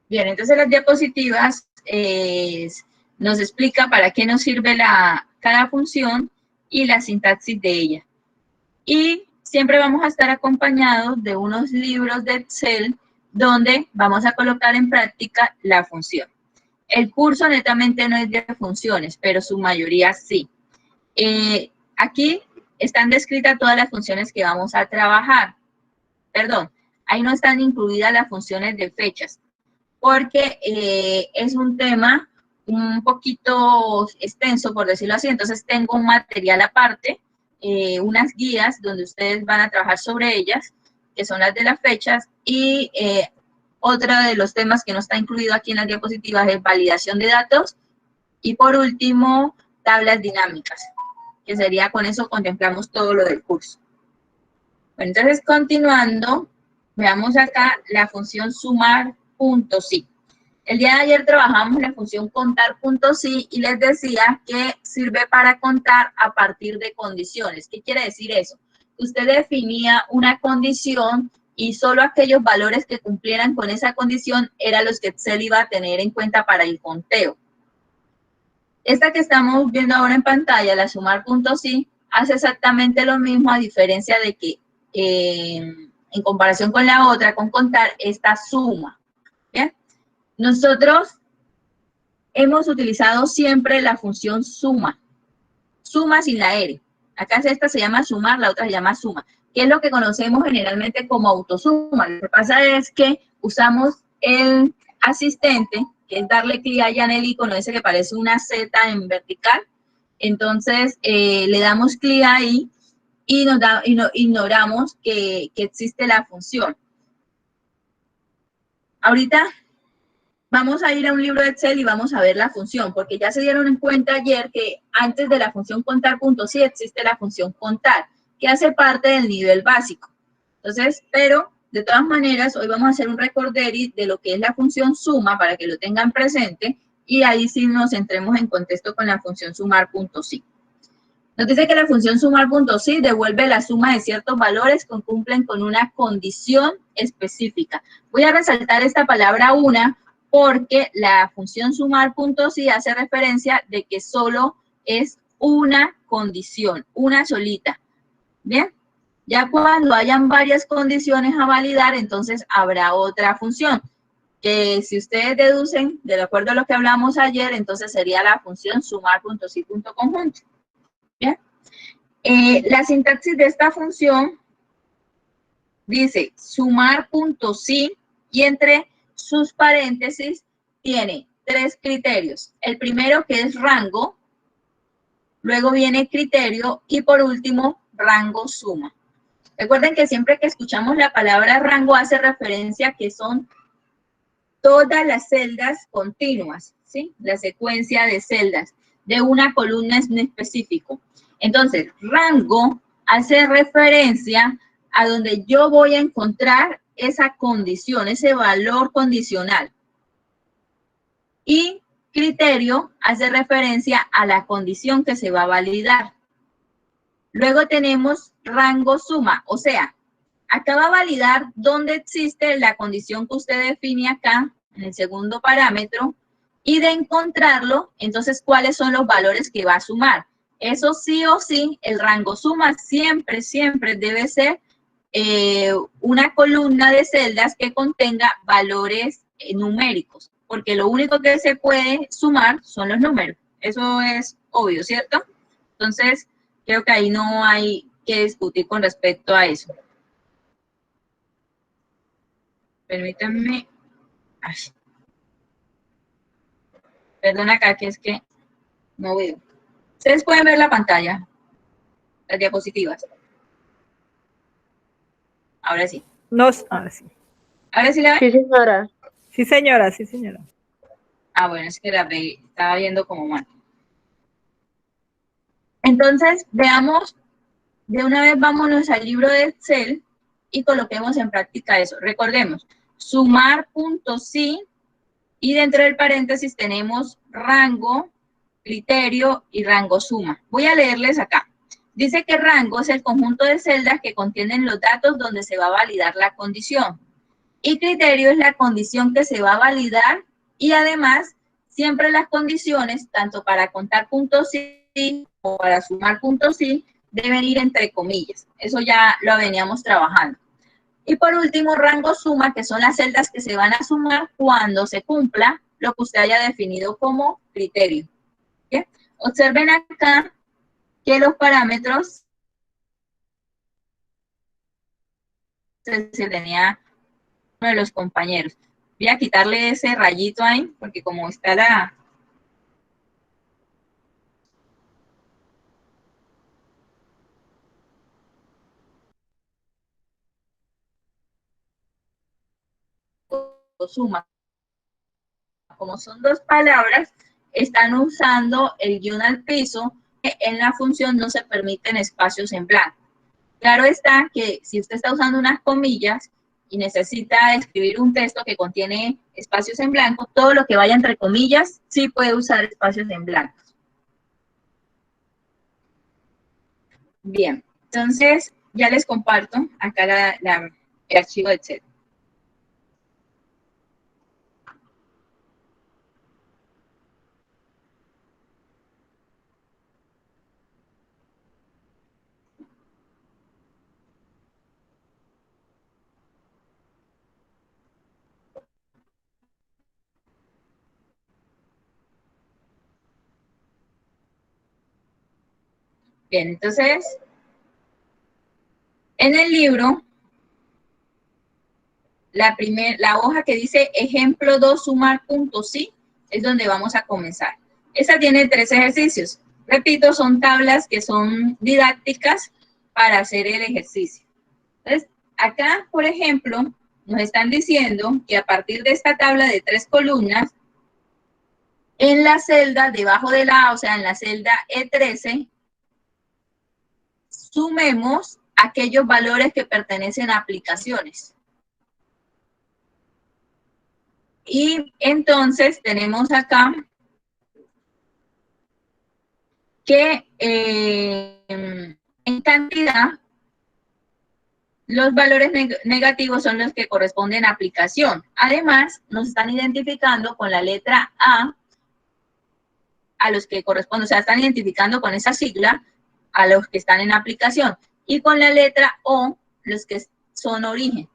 Bien, entonces las diapositivas nos explica para qué nos sirve cada función y la sintaxis de ella. Y siempre vamos a estar acompañados de unos libros de Excel donde vamos a colocar en práctica la función. El curso netamente no es de funciones, pero su mayoría sí. Aquí están descritas todas las funciones que vamos a trabajar. Perdón, ahí no están incluidas las funciones de fechas, porque es un tema un poquito extenso, por decirlo así. Entonces tengo un material aparte, unas guías donde ustedes van a trabajar sobre ellas, que son las de las fechas, y otro de los temas que no está incluido aquí en las diapositivas es validación de datos, y por último, tablas dinámicas, que sería con eso contemplamos todo lo del curso. Bueno, entonces continuando, veamos acá la función sumar.si. El día de ayer trabajamos la función contar.si y les decía que sirve para contar a partir de condiciones. ¿Qué quiere decir eso? Usted definía una condición y solo aquellos valores que cumplieran con esa condición eran los que Excel iba a tener en cuenta para el conteo. Esta que estamos viendo ahora en pantalla, la sumar.si, hace exactamente lo mismo, a diferencia de que en comparación con la otra, con contar, esta suma. ¿Bien? Nosotros hemos utilizado siempre la función suma. Suma sin la R. Acá esta se llama sumar, la otra se llama suma, que es lo que conocemos generalmente como autosuma. Lo que pasa es que usamos el asistente, que es darle clic allá en el icono ese que parece una Z en vertical. Entonces, le damos clic ahí y ignoramos que existe la función. Ahorita vamos a ir a un libro de Excel y vamos a ver la función, porque ya se dieron cuenta ayer que antes de la función contar.si existe la función contar, que hace parte del nivel básico. Entonces, pero de todas maneras, hoy vamos a hacer un recorderi de lo que es la función suma para que lo tengan presente y ahí sí nos entremos en contexto con la función sumar.si. Nos dice que la función sumar.si devuelve la suma de ciertos valores que cumplen con una condición específica. Voy a resaltar esta palabra una, porque la función sumar.si hace referencia de que solo es una condición, una solita. ¿Bien? Ya cuando hayan varias condiciones a validar, entonces habrá otra función, que si ustedes deducen, de acuerdo a lo que hablamos ayer, entonces sería la función sumar.si.conjunto. ¿Bien? La sintaxis de esta función dice sumar.si y entre sus paréntesis tiene 3 criterios. El primero, que es rango, luego viene criterio y por último rango suma. Recuerden que siempre que escuchamos la palabra rango hace referencia a que son todas las celdas continuas, ¿sí? La secuencia de celdas de una columna en específico. Entonces, rango hace referencia a donde yo voy a encontrar esa condición, ese valor condicional. Y criterio hace referencia a la condición que se va a validar. Luego tenemos rango suma, o sea, acá va a validar dónde existe la condición que usted define acá, en el segundo parámetro, y de encontrarlo, entonces, ¿cuáles son los valores que va a sumar? Eso sí o sí, el rango suma siempre, siempre debe ser una columna de celdas que contenga valores numéricos, porque lo único que se puede sumar son los números. Eso es obvio, ¿cierto? Entonces, creo que ahí no hay que discutir con respecto a eso. Permítanme. Ay. Perdón acá, que es que no veo. Ustedes pueden ver la pantalla, las diapositivas. Ahora sí. No, ahora sí. ¿Ahora sí la ven? Sí, señora. Sí, señora, sí, señora. Ah, bueno, es que la estaba viendo como mal. Entonces, veamos, de una vez vámonos al libro de Excel y coloquemos en práctica eso. Recordemos, sumar.si y dentro del paréntesis tenemos rango, criterio y rango suma. Voy a leerles acá. Dice que rango es el conjunto de celdas que contienen los datos donde se va a validar la condición. Y criterio es la condición que se va a validar y además siempre las condiciones, tanto para contar puntos sí o para sumar puntos sí, deben ir entre comillas. Eso ya lo veníamos trabajando. Y por último, rango suma, que son las celdas que se van a sumar cuando se cumpla lo que usted haya definido como criterio. ¿Sí? Observen acá que los parámetros se tenía uno de los compañeros. Voy a quitarle ese rayito ahí, porque como está la... suma, como son dos palabras, están usando el guión al piso, que en la función no se permiten espacios en blanco. Claro está que si usted está usando unas comillas y necesita escribir un texto que contiene espacios en blanco, todo lo que vaya entre comillas sí puede usar espacios en blanco. Bien, entonces ya les comparto acá el archivo de Excel. Bien, entonces, en el libro, la hoja que dice ejemplo 2 sumar puntos sí, es donde vamos a comenzar. Esa tiene 3 ejercicios. Repito, son tablas que son didácticas para hacer el ejercicio. Entonces, acá, por ejemplo, nos están diciendo que a partir de esta tabla de 3 columnas, en la celda debajo de la A, o sea, en la celda E13, sumemos aquellos valores que pertenecen a aplicaciones. Y entonces tenemos acá que en cantidad los valores negativos son los que corresponden a aplicación. Además, nos están identificando con la letra a los que corresponden, o sea, están identificando con esa sigla a los que están en aplicación. Y con la letra O, los que son origen.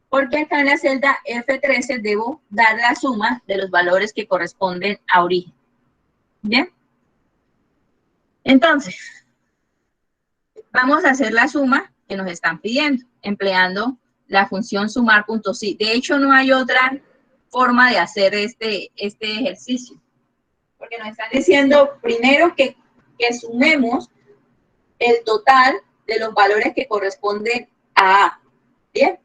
Porque acá en la celda F13 debo dar la suma de los valores que corresponden a origen. ¿Bien? Entonces, vamos a hacer la suma que nos están pidiendo, empleando la función sumar puntos sí. De hecho, no hay otra forma de hacer este ejercicio. Porque nos están diciendo primero que sumemos el total de los valores que corresponden a A. ¿Bien?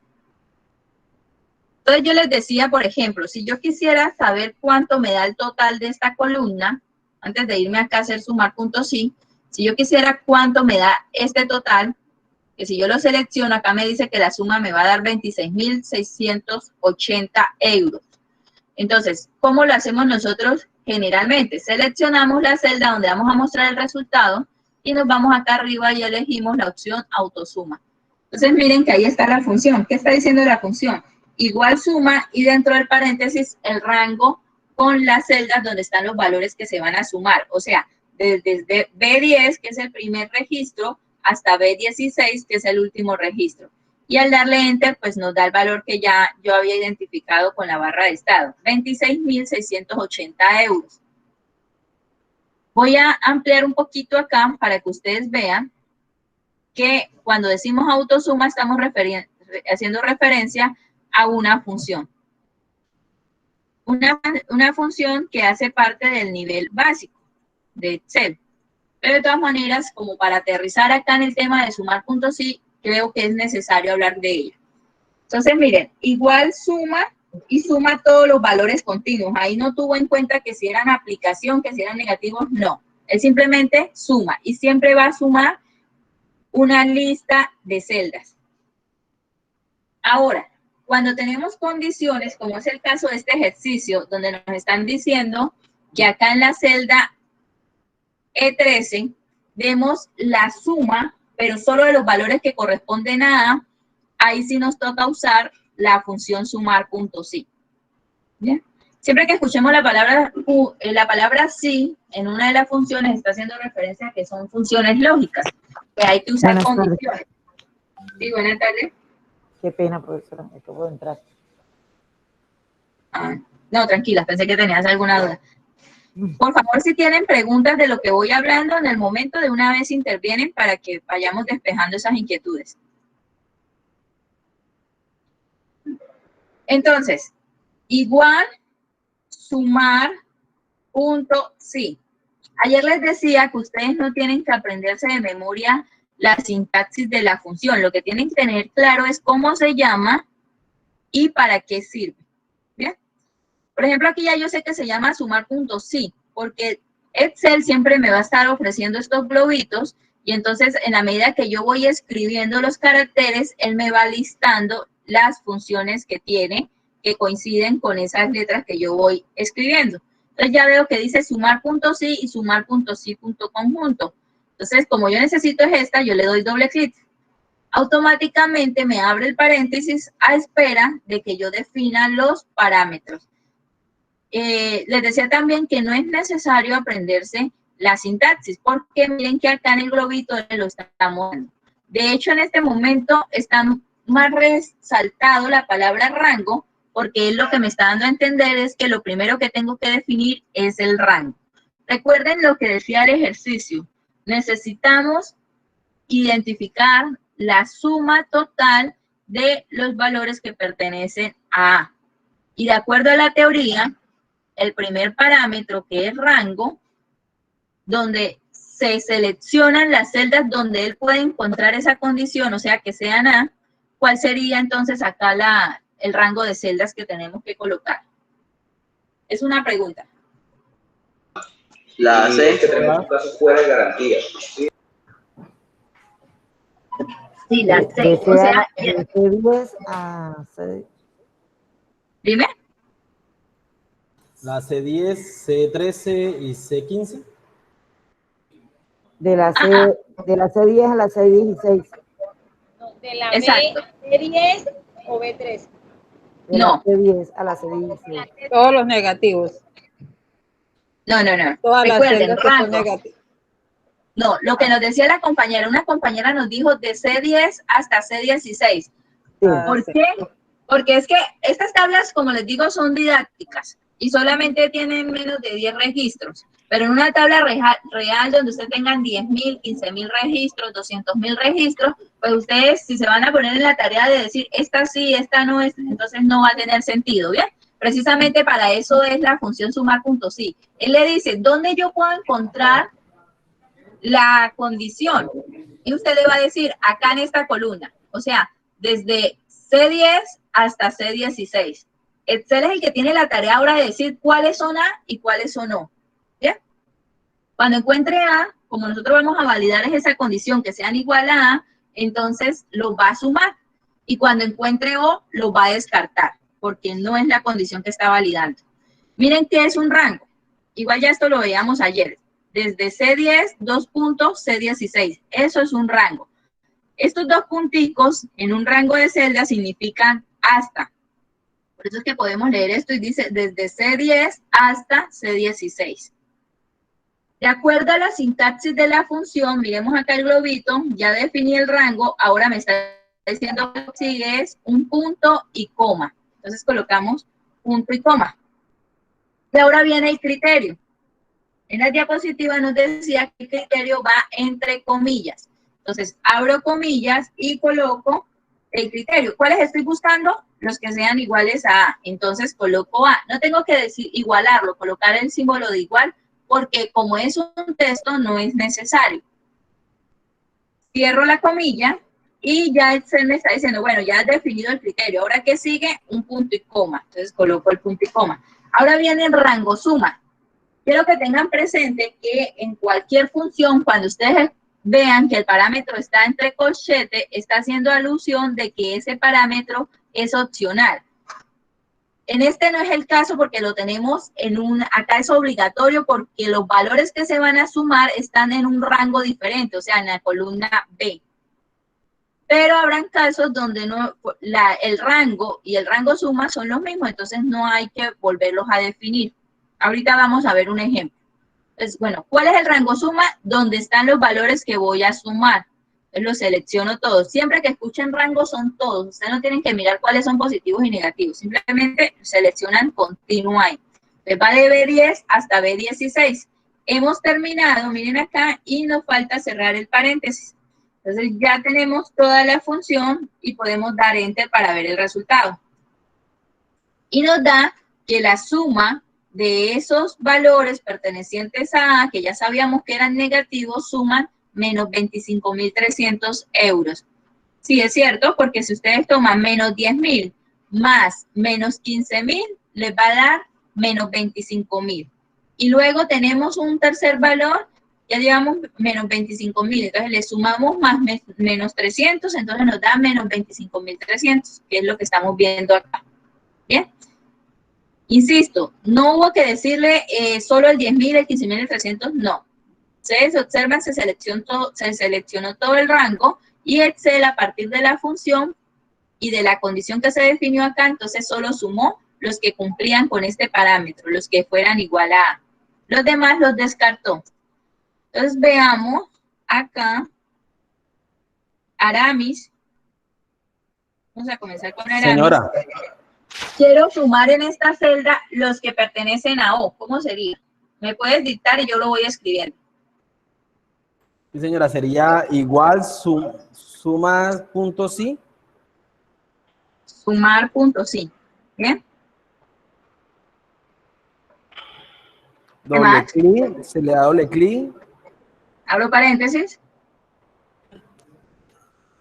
Entonces yo les decía, por ejemplo, si yo quisiera saber cuánto me da el total de esta columna, antes de irme acá a hacer sumar puntos sí, si yo quisiera cuánto me da este total, que si yo lo selecciono, acá me dice que la suma me va a dar 26.680 euros. Entonces, ¿cómo lo hacemos nosotros generalmente? Seleccionamos la celda donde vamos a mostrar el resultado y nos vamos acá arriba y elegimos la opción autosuma. Entonces, miren que ahí está la función. ¿Qué está diciendo la función? Igual suma y dentro del paréntesis el rango con las celdas donde están los valores que se van a sumar. O sea, desde B10, que es el primer registro, hasta B16, que es el último registro. Y al darle Enter, pues nos da el valor que ya yo había identificado con la barra de estado, 26.680 euros. Voy a ampliar un poquito acá para que ustedes vean que cuando decimos autosuma estamos haciendo referencia a una función. Una función que hace parte del nivel básico de Excel. Pero de todas maneras, como para aterrizar acá en el tema de sumar puntos sí, creo que es necesario hablar de ella. Entonces, miren, igual suma y suma todos los valores continuos. Ahí no tuvo en cuenta que si eran aplicación, que si eran negativos, no. Él simplemente suma y siempre va a sumar una lista de celdas. Ahora, cuando tenemos condiciones, como es el caso de este ejercicio, donde nos están diciendo que acá en la celda E13 demos la suma, pero solo de los valores que corresponden a A, ahí sí nos toca usar la función sumar.si. ¿Bien? Siempre que escuchemos la palabra sí en una de las funciones, está haciendo referencia a que son funciones lógicas, que hay que usar condiciones. Sí, buenas tardes. Qué pena, profesora, me acabo de entrar. No, tranquila, pensé que tenías alguna duda. Por favor, si tienen preguntas de lo que voy hablando, en el momento de una vez intervienen para que vayamos despejando esas inquietudes. Entonces, igual sumar punto sí. Ayer les decía que ustedes no tienen que aprenderse de memoria la sintaxis de la función. Lo que tienen que tener claro es cómo se llama y para qué sirve. ¿Bien? Por ejemplo, aquí ya yo sé que se llama sumar.sí, porque Excel siempre me va a estar ofreciendo estos globitos y entonces en la medida que yo voy escribiendo los caracteres, él me va listando las funciones que tiene que coinciden con esas letras que yo voy escribiendo. Entonces ya veo que dice sumar.sí y sumar.sí.conjunto. Entonces, como yo necesito es esta, yo le doy doble clic. Automáticamente me abre el paréntesis a espera de que yo defina los parámetros. Les decía también que no es necesario aprenderse la sintaxis, porque miren que acá en el globito lo estamos viendo. De hecho, en este momento está más resaltado la palabra rango, porque él lo que me está dando a entender es que lo primero que tengo que definir es el rango. Recuerden lo que decía el ejercicio. Necesitamos identificar la suma total de los valores que pertenecen a A. Y de acuerdo a la teoría, el primer parámetro, que es rango, donde se seleccionan las celdas donde él puede encontrar esa condición, o sea, que sean A, ¿cuál sería entonces acá el rango de celdas que tenemos que colocar? Es una pregunta. La C, que tenemos un caso fuera de garantía. Sí, la C. O sea, de C10 a C... Dime. La C10, C13 y C15. De la C10 a la C16. No, de la Exacto. B10 o B3. De No. la C10 a la C16. Todos los negativos. No. Todas las Recuerden, celdas que son rango. negativas. No, lo que nos decía la compañera, una compañera nos dijo de C10 hasta C16. Sí. ¿Por qué? Porque es que estas tablas, como les digo, son didácticas y solamente tienen menos de 10 registros. Pero en una tabla real donde ustedes tengan 10.000, 15.000 registros, 200.000 registros, pues ustedes, si se van a poner en la tarea de decir esta sí, esta no, entonces no va a tener sentido, ¿bien? Precisamente para eso es la función sumar.sí. Él le dice, ¿dónde yo puedo encontrar la condición? Y usted le va a decir, acá en esta columna. O sea, desde C10 hasta C16. Excel es el que tiene la tarea ahora de decir cuáles son A y cuáles son O. ¿Bien? Cuando encuentre A, como nosotros vamos a validar es esa condición que sean igual a A, entonces lo va a sumar. Y cuando encuentre O, lo va a descartar, porque no es la condición que está validando. Miren qué es un rango. Igual ya esto lo veíamos ayer. Desde C10, 2 puntos, C16. Eso es un rango. Estos dos punticos en un rango de celdas significan hasta. Por eso es que podemos leer esto y dice desde C10 hasta C16. De acuerdo a la sintaxis de la función, miremos acá el globito, ya definí el rango, ahora me está diciendo que sigue es un punto y coma. Entonces colocamos punto y coma. Y ahora viene el criterio. En la diapositiva nos decía que el criterio va entre comillas. Entonces, abro comillas y coloco el criterio. ¿Cuáles estoy buscando? Los que sean iguales a A. Entonces, coloco A. No tengo que decir igualarlo, colocar el símbolo de igual, porque como es un texto, no es necesario. Cierro la comilla y ya se me está diciendo, bueno, ya has definido el criterio. Ahora, ¿qué sigue? Un punto y coma. Entonces, coloco el punto y coma. Ahora viene el rango suma. Quiero que tengan presente que en cualquier función, cuando ustedes vean que el parámetro está entre corchetes, está haciendo alusión de que ese parámetro es opcional. En este no es el caso porque lo tenemos acá es obligatorio porque los valores que se van a sumar están en un rango diferente, o sea, en la columna B. pero habrán casos donde no, el rango y el rango suma son los mismos, entonces no hay que volverlos a definir. Ahorita vamos a ver un ejemplo. Entonces, bueno, ¿cuál es el rango suma? Donde están los valores que voy a sumar. Entonces los selecciono todos. Siempre que escuchen rango son todos. Ustedes no tienen que mirar cuáles son positivos y negativos. Simplemente seleccionan continúa. Entonces va de B10 hasta B16. Hemos terminado, miren acá, y nos falta cerrar el paréntesis. Entonces ya tenemos toda la función y podemos dar Enter para ver el resultado. Y nos da que la suma de esos valores pertenecientes a, que ya sabíamos que eran negativos, suman menos 25.300 euros. Sí, es cierto, porque si ustedes toman menos 10.000 más menos 15.000, les va a dar menos 25.000. Y luego tenemos un tercer valor, ya llevamos menos 25.000, entonces le sumamos más menos 300, entonces nos da menos 25.300, que es lo que estamos viendo acá. Bien. Insisto, no hubo que decirle solo el 10.000, el 15.000, el 300, no. Ustedes observan, se seleccionó todo el rango y Excel a partir de la función y de la condición que se definió acá, entonces solo sumó los que cumplían con este parámetro, los que fueran igual a A. Los demás los descartó. Entonces veamos acá, Aramis. Vamos a comenzar con Aramis. Señora. Quiero sumar en esta celda los que pertenecen a O. ¿Cómo sería? Me puedes dictar y yo lo voy escribiendo. Sí, señora, sería igual suma punto sí. Sumar punto sí. ¿Bien? Doble clic, se le da doble clic. Abro paréntesis.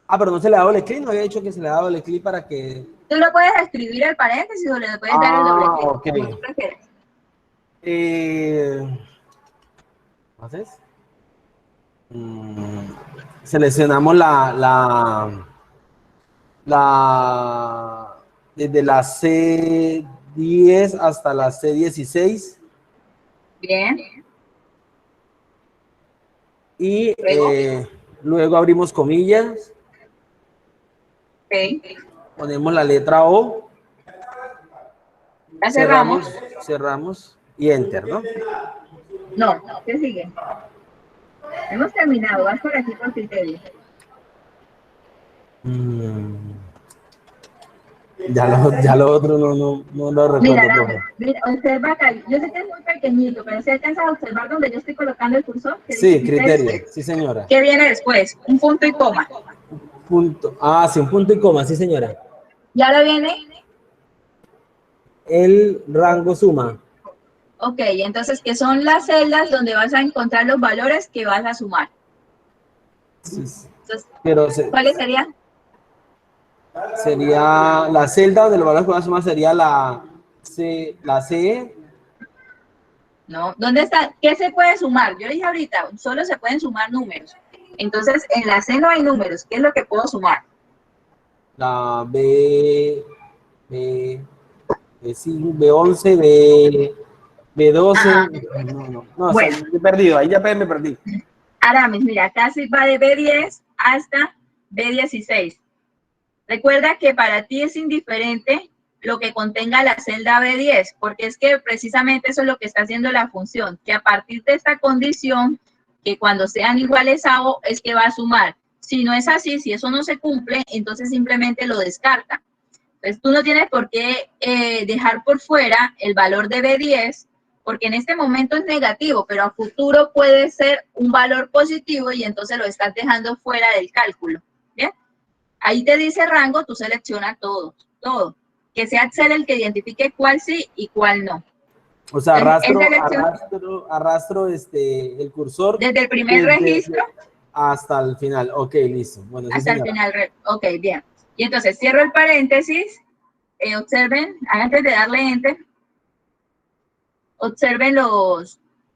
Ah, pero no se le da doble clic, no había dicho que se le da doble clic para que... Tú lo puedes escribir el paréntesis o le puedes dar el doble clic, ok. como tú prefieres. ¿Haces? Seleccionamos desde la C10 hasta la C16. Bien. Y luego abrimos comillas. Ok. Ponemos la letra O. Ya cerramos. Cerramos y Enter, ¿no? No, ¿qué sigue? Hemos terminado, vas por aquí por criterio. Ya lo otro no lo recuerdo. Mira, observa acá. Yo sé que es muy pequeñito, pero si alcanzas a observar donde yo estoy colocando el cursor. Sí, criterio. Sí, señora. ¿Qué viene después? Un punto y coma. Punto. Ah, sí, un punto y coma, sí, señora. ¿Y ahora viene? El rango suma. Ok, entonces, ¿qué son las celdas donde vas a encontrar los valores que vas a sumar? Sí, Entonces, pero ¿cuáles serían? Sería la celda donde los valores que van a sumar sería la C. No, ¿dónde está? ¿Qué se puede sumar? Yo dije ahorita, solo se pueden sumar números. Entonces, en la C no hay números. ¿Qué es lo que puedo sumar? La B5, B11, B12. No, bueno, me he perdido, ahí ya me perdí. Aramis, mira, casi va de B10 hasta B16. Recuerda que para ti es indiferente lo que contenga la celda B10, porque es que precisamente eso es lo que está haciendo la función, que a partir de esta condición, que cuando sean iguales a O, es que va a sumar. Si no es así, si eso no se cumple, entonces simplemente lo descarta. Entonces tú no tienes por qué dejar por fuera el valor de B10, porque en este momento es negativo, pero a futuro puede ser un valor positivo y entonces lo estás dejando fuera del cálculo. ¿Bien? Ahí te dice rango, tú seleccionas todo. Que sea Excel el que identifique cuál sí y cuál no. O sea, arrastro el cursor. Desde el primer registro. Hasta el final. Ok, listo. Bueno, sí, hasta el final. Ok, bien. Y entonces cierro el paréntesis. Observen, antes de darle Enter, observen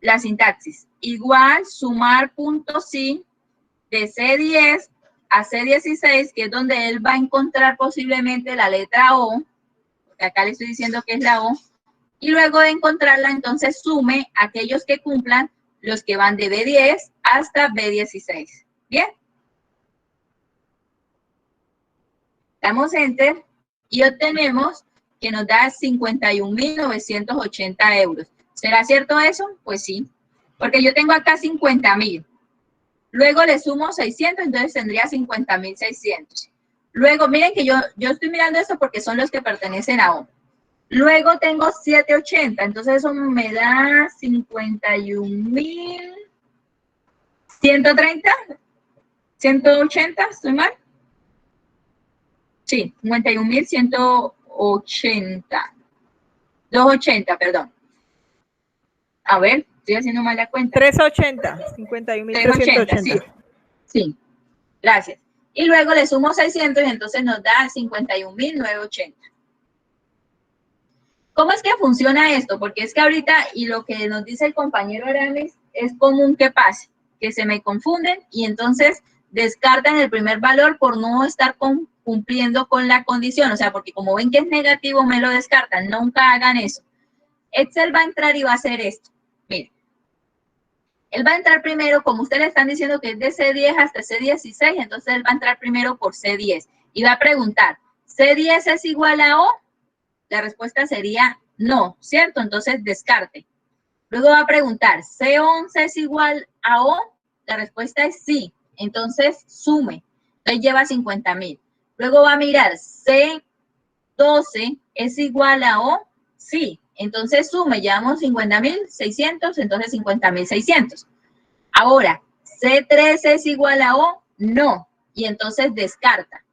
la sintaxis. Igual sumar punto sí de C10 a C16, que es donde él va a encontrar posiblemente la letra O, porque acá le estoy diciendo que es la O, y luego de encontrarla, entonces sume aquellos que cumplan los que van de B10 hasta B16. ¿Bien? Damos Enter y obtenemos que nos da 51.980 euros. ¿Será cierto eso? Pues sí, porque yo tengo acá 50.000. Luego le sumo 600, entonces tendría 50.600. Luego, miren que yo estoy mirando esto porque son los que pertenecen a O. Luego tengo 780, entonces eso me da 51.130, 180, ¿estoy mal? Sí, 51.180. 280, perdón. A ver, estoy haciendo mal la cuenta. 380, 51.380. Sí. Sí, gracias. Y luego le sumo 600 y entonces nos da 51.980. ¿Cómo es que funciona esto? Porque es que ahorita, y lo que nos dice el compañero Aramis, es común que pase, que se me confunden y entonces descartan el primer valor por no estar cumpliendo con la condición. O sea, porque como ven que es negativo, me lo descartan. Nunca hagan eso. Excel va a entrar y va a hacer esto. Miren. Él va a entrar primero, como ustedes le están diciendo que es de C10 hasta C16, entonces él va a entrar primero por C10 y va a preguntar, ¿C10 es igual a O? La respuesta sería no, ¿cierto? Entonces descarte. Luego va a preguntar, ¿C11 es igual a O? La respuesta es sí, entonces sume. Entonces lleva 50.000. Luego va a mirar, ¿C12 es igual a O? Sí, entonces sume, llevamos 50.600, entonces 50.600. Ahora, ¿C13 es igual a O? No, y entonces descarta.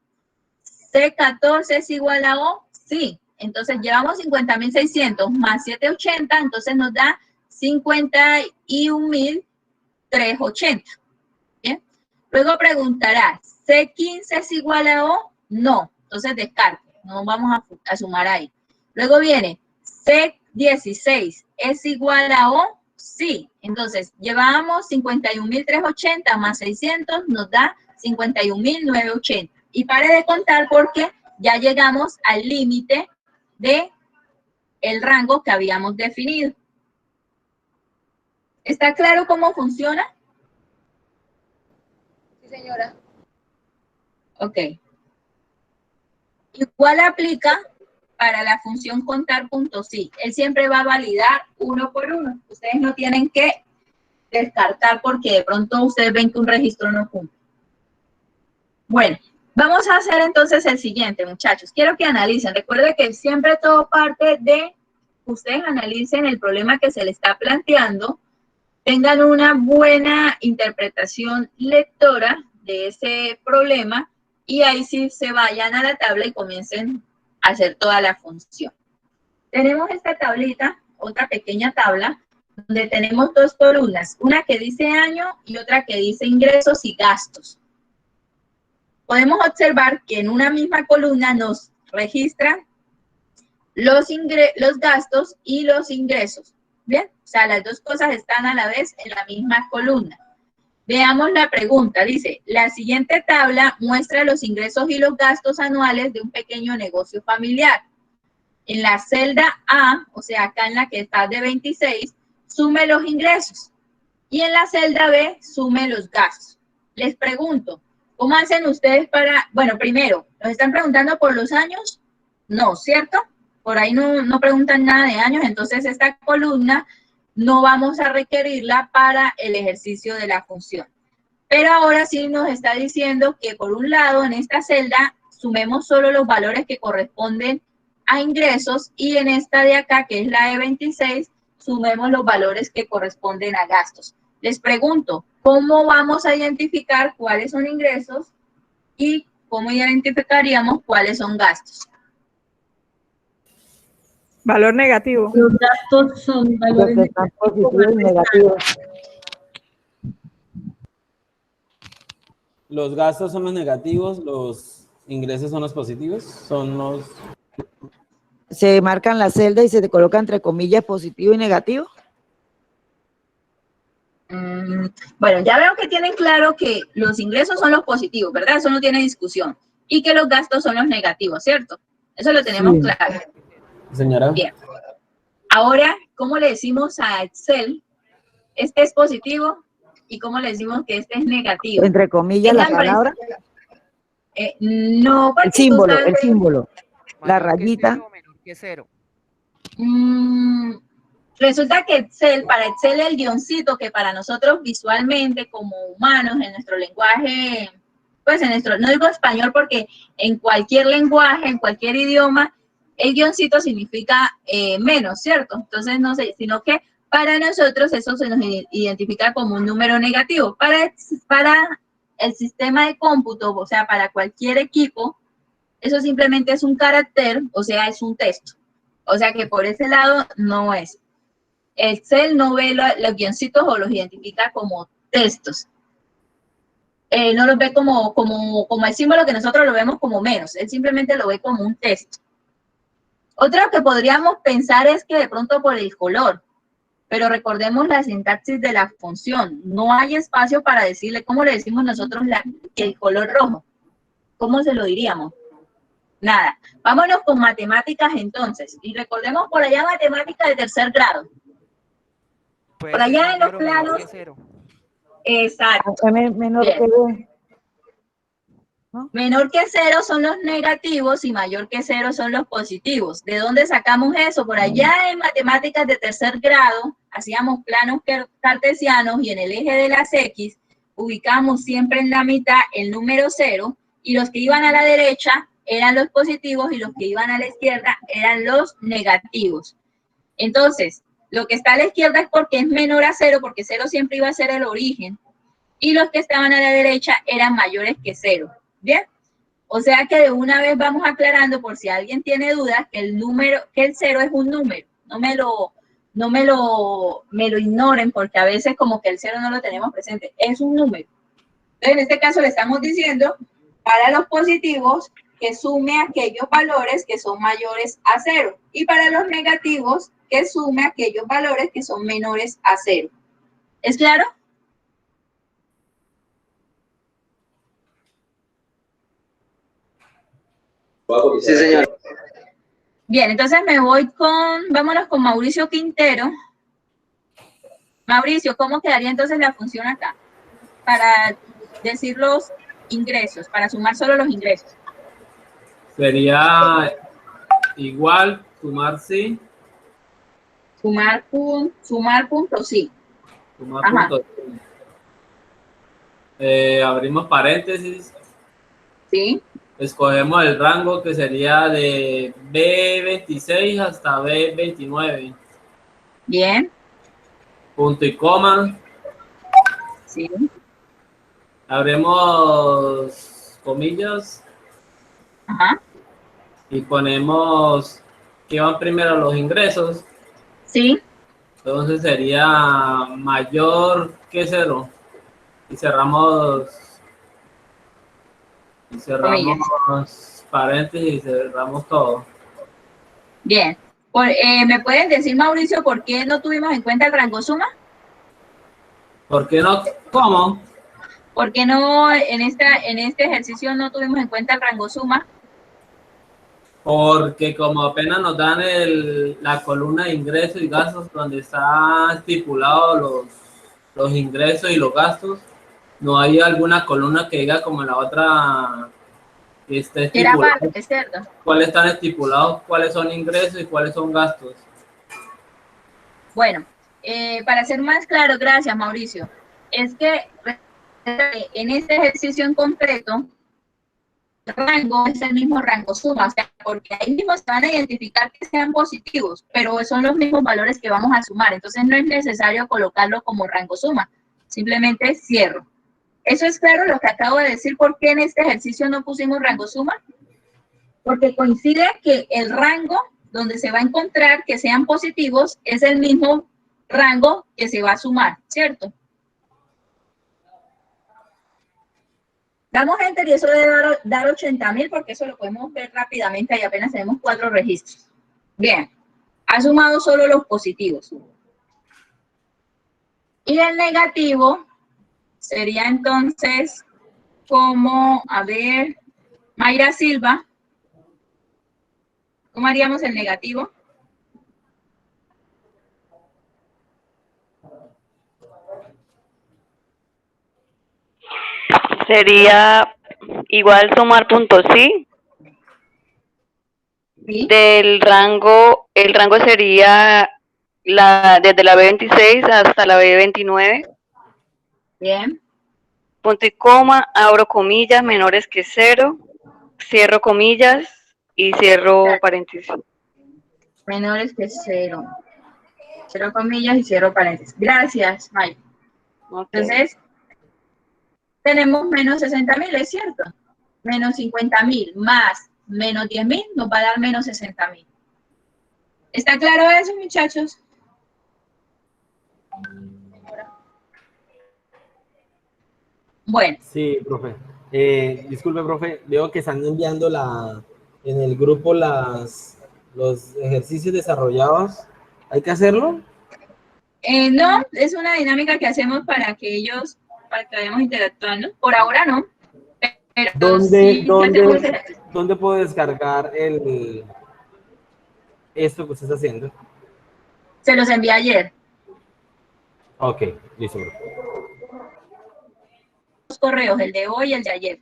¿C14 es igual a O? Sí, entonces llevamos 50.600 más 780, entonces nos da 51.380. ¿Bien? Luego preguntará, ¿C15 es igual a O? No, entonces descarte, no vamos a sumar ahí. Luego viene, ¿C16 es igual a O? Sí, entonces llevamos 51.380 más 600 nos da 51.980. Y pare de contar porque ya llegamos al límite de el rango que habíamos definido. ¿Está claro cómo funciona? Sí, señora. Ok. Igual aplica para la función contar.si. Él siempre va a validar uno por uno. Ustedes no tienen que descartar porque de pronto ustedes ven que un registro no cumple. Bueno, vamos a hacer entonces el siguiente, muchachos. Quiero que analicen. Recuerden que siempre todo parte de ustedes analicen el problema que se les está planteando, tengan una buena interpretación lectora de ese problema y ahí sí se vayan a la tabla y comiencen a hacer toda la función. Tenemos esta tablita, otra pequeña tabla, donde tenemos dos columnas, una que dice año y otra que dice ingresos y gastos. Podemos observar que en una misma columna nos registran los gastos y los ingresos. ¿Bien? O sea, las dos cosas están a la vez en la misma columna. Veamos la pregunta. Dice, la siguiente tabla muestra los ingresos y los gastos anuales de un pequeño negocio familiar. En la celda A, o sea, acá en la que está de 26, sume los ingresos. Y en la celda B, sume los gastos. Les pregunto, ¿cómo hacen ustedes para...? Bueno, primero, ¿nos están preguntando por los años? No, ¿cierto? Por ahí no preguntan nada de años, entonces esta columna no vamos a requerirla para el ejercicio de la función. Pero ahora sí nos está diciendo que por un lado en esta celda sumemos solo los valores que corresponden a ingresos y en esta de acá, que es la de 26, sumemos los valores que corresponden a gastos. Les pregunto, ¿cómo vamos a identificar cuáles son ingresos y cómo identificaríamos cuáles son gastos? Valor negativo. Los gastos son valores Los que están positivos y negativos. Los gastos son los negativos, los ingresos son los positivos, son los... Se marcan la celda y se te coloca entre comillas positivo y negativo. Bueno, ya veo que tienen claro que los ingresos son los positivos, ¿verdad? Eso no tiene discusión. Y que los gastos son los negativos, ¿cierto? Eso lo tenemos claro. Señora. Bien. Ahora, ¿cómo le decimos a Excel? Este es positivo y cómo le decimos que este es negativo. Entre comillas la palabra. No, porque El símbolo, tú el sabes, símbolo. La Mayor que rayita. cero o menor que cero. mm, resulta que Excel, para Excel el guioncito que para nosotros visualmente como humanos en nuestro lenguaje, pues en nuestro, no digo español porque en cualquier lenguaje, en cualquier idioma, el guioncito significa menos, ¿cierto? Entonces no sé, sino que para nosotros eso se nos identifica como un número negativo. Para el sistema de cómputo, o sea, para cualquier equipo, eso simplemente es un carácter, o sea, es un texto. O sea que por ese lado no es. Excel no ve los guioncitos o los identifica como textos. No los ve como el símbolo que nosotros lo vemos como menos. Él simplemente lo ve como un texto. Otra que podríamos pensar es que de pronto por el color, pero recordemos la sintaxis de la función. No hay espacio para decirle, ¿cómo le decimos nosotros el color rojo? ¿Cómo se lo diríamos? Nada. Vámonos con matemáticas entonces. Y recordemos por allá matemáticas de tercer grado. Puede Por ser allá en los mayor o menor planos. que cero. Exacto. Menor Bien. que B. Menor que cero son los negativos y mayor que cero son los positivos. ¿De dónde sacamos eso? Por allá en matemáticas de tercer grado hacíamos planos cartesianos y en el eje de las X ubicamos siempre en la mitad el número cero y los que iban a la derecha eran los positivos y los que iban a la izquierda eran los negativos. Entonces, lo que está a la izquierda es porque es menor a cero, porque cero siempre iba a ser el origen, y los que estaban a la derecha eran mayores que cero. ¿Bien? O sea que de una vez vamos aclarando por si alguien tiene dudas que el cero es un número. No me lo ignoren porque a veces como que el cero no lo tenemos presente. Es un número. Entonces en este caso le estamos diciendo para los positivos que sume aquellos valores que son mayores a cero y para los negativos que sume aquellos valores que son menores a cero. ¿Es claro? Sí, señor. Bien, entonces vámonos con Mauricio Quintero. Mauricio, ¿cómo quedaría entonces la función acá? Para decir los ingresos, para sumar solo los ingresos. Sería igual, sumar sí, Sumar punto, sí. sumar Ajá. punto. Abrimos paréntesis, Sí, escogemos el rango que sería de B26 hasta B29. bien, Punto y coma. sí, Abrimos comillas ajá, y ponemos que van primero los ingresos. sí, Entonces sería mayor que cero. Y cerramos comillas. paréntesis y cerramos todo. Bien. ¿Me pueden decir, Mauricio, por qué no tuvimos en cuenta el rango suma? ¿Por qué no? ¿Cómo? ¿Por qué no en este ejercicio no tuvimos en cuenta el rango suma? Porque como apenas nos dan la columna de ingresos y gastos donde está estipulado los ingresos y los gastos, no hay alguna columna que diga como en la otra que esté Era estipulado parte, ¿cierto? cuáles están estipulados, cuáles son ingresos y cuáles son gastos. Bueno, para ser más claro, gracias, Mauricio, es que en este ejercicio en concreto, el rango es el mismo rango suma, o sea, porque ahí mismo se van a identificar que sean positivos, pero son los mismos valores que vamos a sumar, entonces no es necesario colocarlo como rango suma, simplemente cierro. ¿Eso es claro lo que acabo de decir? ¿Por qué en este ejercicio no pusimos rango suma? Porque coincide que el rango donde se va a encontrar que sean positivos es el mismo rango que se va a sumar, ¿cierto? Damos enter y eso debe dar 80.000 porque eso lo podemos ver rápidamente y apenas tenemos 4 registros. Bien, ha sumado solo los positivos. Y el negativo sería entonces como, a ver, Mayra Silva, ¿cómo haríamos el negativo? Sería igual sumar puntos, ¿sí? ¿Sí? El rango sería desde la B26 hasta la B29. Bien. Punto y coma, abro comillas, menores que 0, cierro comillas y cierro paréntesis. Menores que 0. Cierro comillas y cierro paréntesis. Gracias, Mike. Okay. Entonces, tenemos menos 60.000, ¿es cierto? Menos 50.000 más menos 10.000 nos va a dar menos 60.000. ¿Está claro eso, muchachos? Bueno. Sí, profe. Disculpe, profe, veo que están enviando en el grupo los ejercicios desarrollados. ¿Hay que hacerlo? No, es una dinámica que hacemos para que vayamos interactuando. Por ahora no. Pero ¿Dónde puedo descargar esto que usted está haciendo? Se los envié ayer. Ok, listo, profe. Dos correos, el de hoy y el de ayer.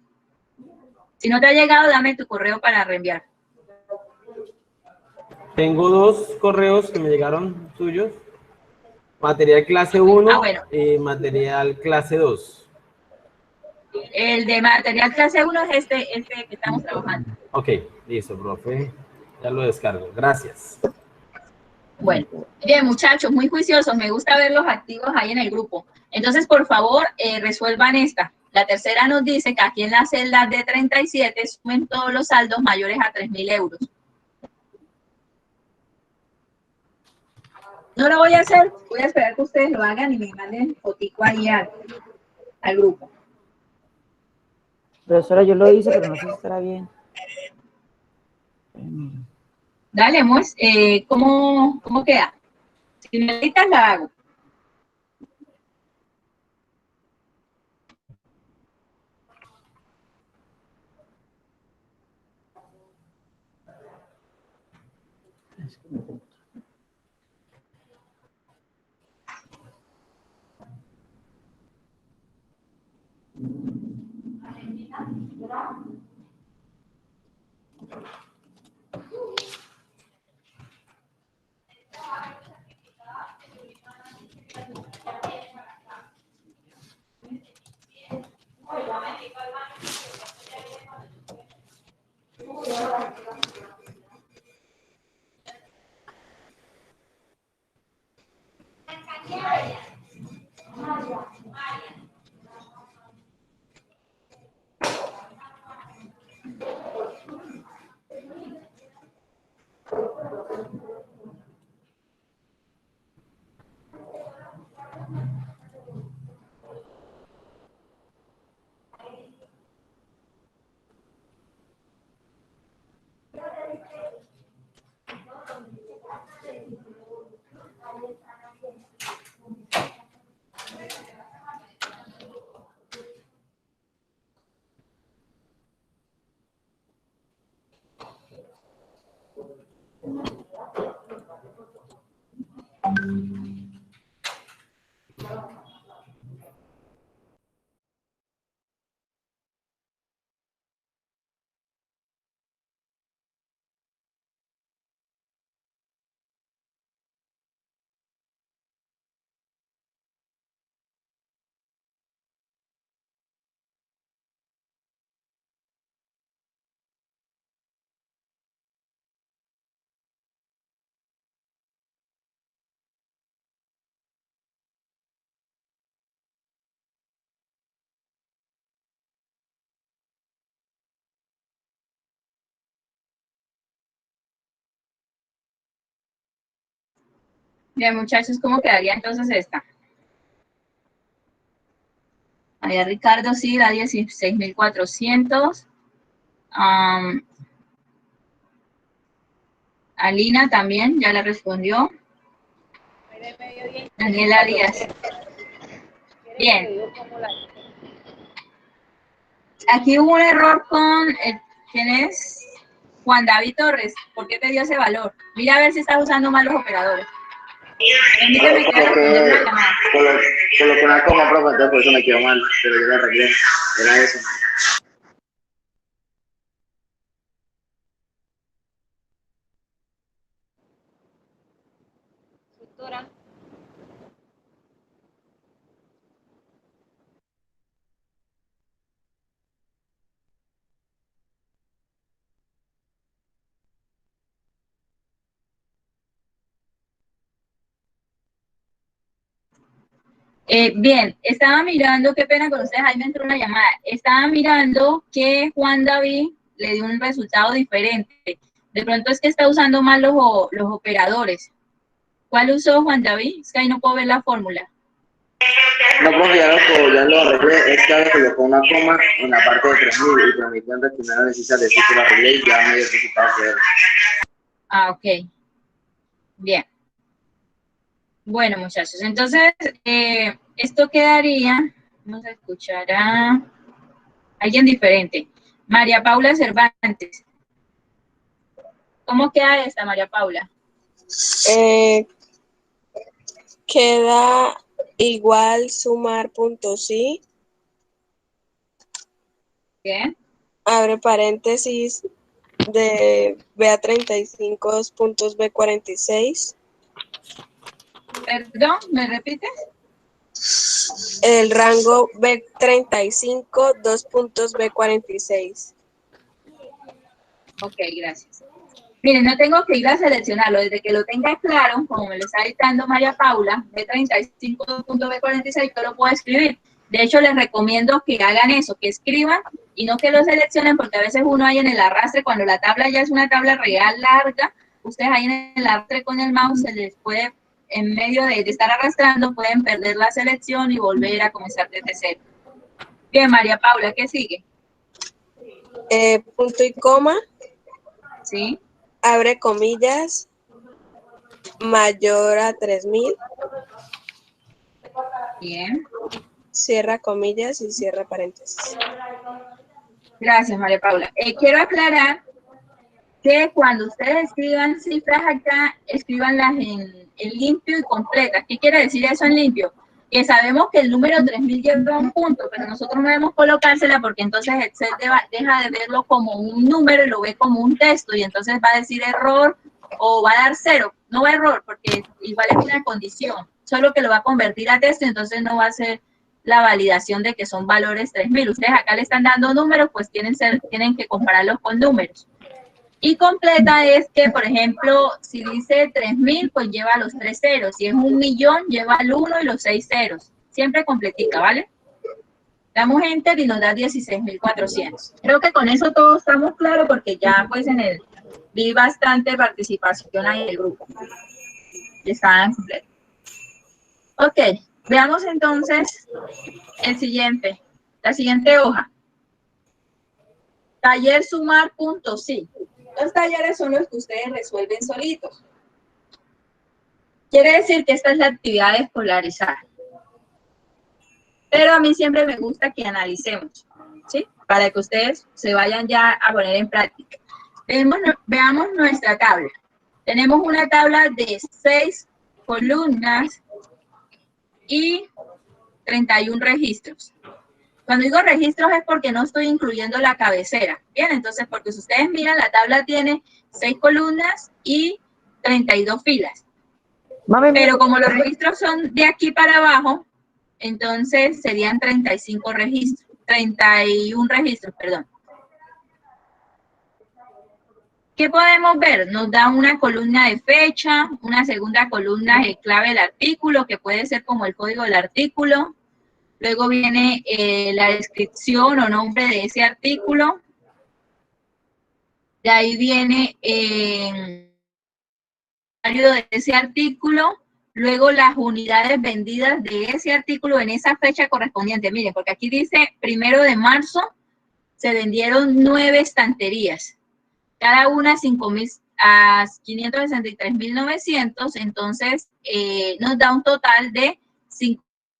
Si no te ha llegado, dame tu correo para reenviar. Tengo 2 correos que me llegaron tuyos. Material clase 1 bueno. y material clase 2. El de material clase 1 es este que estamos trabajando. Ok, listo, profe. Ya lo descargo. Gracias. Bueno, bien, muchachos, muy juiciosos. Me gusta verlos activos ahí en el grupo. Entonces, por favor, resuelvan esta. La tercera nos dice que aquí en la celda de 37 sumen todos los saldos mayores a 3.000 euros. No lo voy a hacer, voy a esperar que ustedes lo hagan y me manden fotico ahí al grupo. Profesora, yo lo hice, pero no sé si estará bien. Dale, Mois, ¿cómo queda? Si necesitas, la hago. Bien, muchachos, ¿cómo quedaría entonces esta? Allá Ricardo sí da 16.400. Alina también, ya le respondió. Daniela Díaz. Bien. Aquí hubo un error con, ¿quién es? Juan David Torres. ¿Por qué te dio ese valor? Mira a ver si estás usando mal los operadores. Permíteme que responder una llamada. Coloqué una coma, profe, entonces por eso me quedó mal, pero yo la arreglé. Era eso. doctora. Bien, estaba mirando, qué pena con ustedes, ahí me entró una llamada. Estaba mirando que Juan David le dio un resultado diferente. De pronto es que está usando mal los operadores. ¿Cuál usó Juan David? Es que ahí no puedo ver la fórmula. No, profe, ya lo arreglé. Es que ahora colocó una coma en la parte de 3000 y permitiendo que primero necesita decir que lo arreglé y ya me dio el resultado que era. Ah, ok. Bien. Bueno, muchachos, entonces esto quedaría, vamos a escuchar a alguien diferente. María Paula Cervantes. ¿Cómo queda esta, María Paula? Queda igual sumar puntos sí. Bien. Abre paréntesis de B35 2 puntos B46. Perdón, ¿me repites? El rango B35 2 puntos B46. Ok, gracias. Miren, no tengo que ir a seleccionarlo. Desde que lo tenga claro, como me lo está dictando María Paula, B35.B46, yo lo puedo escribir. De hecho, les recomiendo que hagan eso, que escriban y no que lo seleccionen, porque a veces uno ahí en el arrastre, cuando la tabla ya es una tabla real larga, ustedes ahí en el arrastre con el mouse se les puede, en medio de estar arrastrando, pueden perder la selección y volver a comenzar desde cero. Bien, María Paula, ¿qué sigue? Punto y coma. Sí. Abre comillas, mayor a 3000. Bien. Cierra comillas y cierra paréntesis. Gracias, María Paula. Quiero aclarar que cuando ustedes escriban cifras acá, escríbanlas en limpio y completas. ¿Qué quiere decir eso en limpio? Que sabemos que el número 3000 lleva un punto, pero nosotros no debemos colocársela porque entonces Excel deja de verlo como un número y lo ve como un texto y entonces va a decir error o va a dar 0. No va a error porque igual es una condición, solo que lo va a convertir a texto y entonces no va a ser la validación de que son valores 3000. Ustedes acá le están dando números, pues tienen que compararlos con números. Y completa es que, por ejemplo, si dice 3000, pues lleva los 3 ceros. Si es 1.000.000, lleva el 1 y los 6 ceros. Siempre completica, ¿vale? Damos enter y nos da 16.400. Creo que con eso todos estamos claros porque ya pues vi bastante participación ahí en el grupo. Estaban completos. Ok, veamos entonces la siguiente hoja. Taller sumar puntos, sí. Los talleres son los que ustedes resuelven solitos. Quiere decir que esta es la actividad escolarizada. Pero a mí siempre me gusta que analicemos, ¿sí? Para que ustedes se vayan ya a poner en práctica. Veamos nuestra tabla. Tenemos una tabla de 6 columnas y 31 registros. Cuando digo registros es porque no estoy incluyendo la cabecera. Bien, entonces, porque si ustedes miran, la tabla tiene 6 columnas y 32 filas. Pero como los registros son de aquí para abajo, entonces serían 35 registros, 31 registros, perdón. ¿Qué podemos ver? Nos da una columna de fecha, una segunda columna de clave del artículo, que puede ser como el código del artículo. Luego viene la descripción o nombre de ese artículo. De ahí viene el de ese artículo. Luego las unidades vendidas de ese artículo en esa fecha correspondiente. Miren, porque aquí dice 1 de marzo se vendieron 9 estanterías. Cada una 563.900. Entonces nos da un total de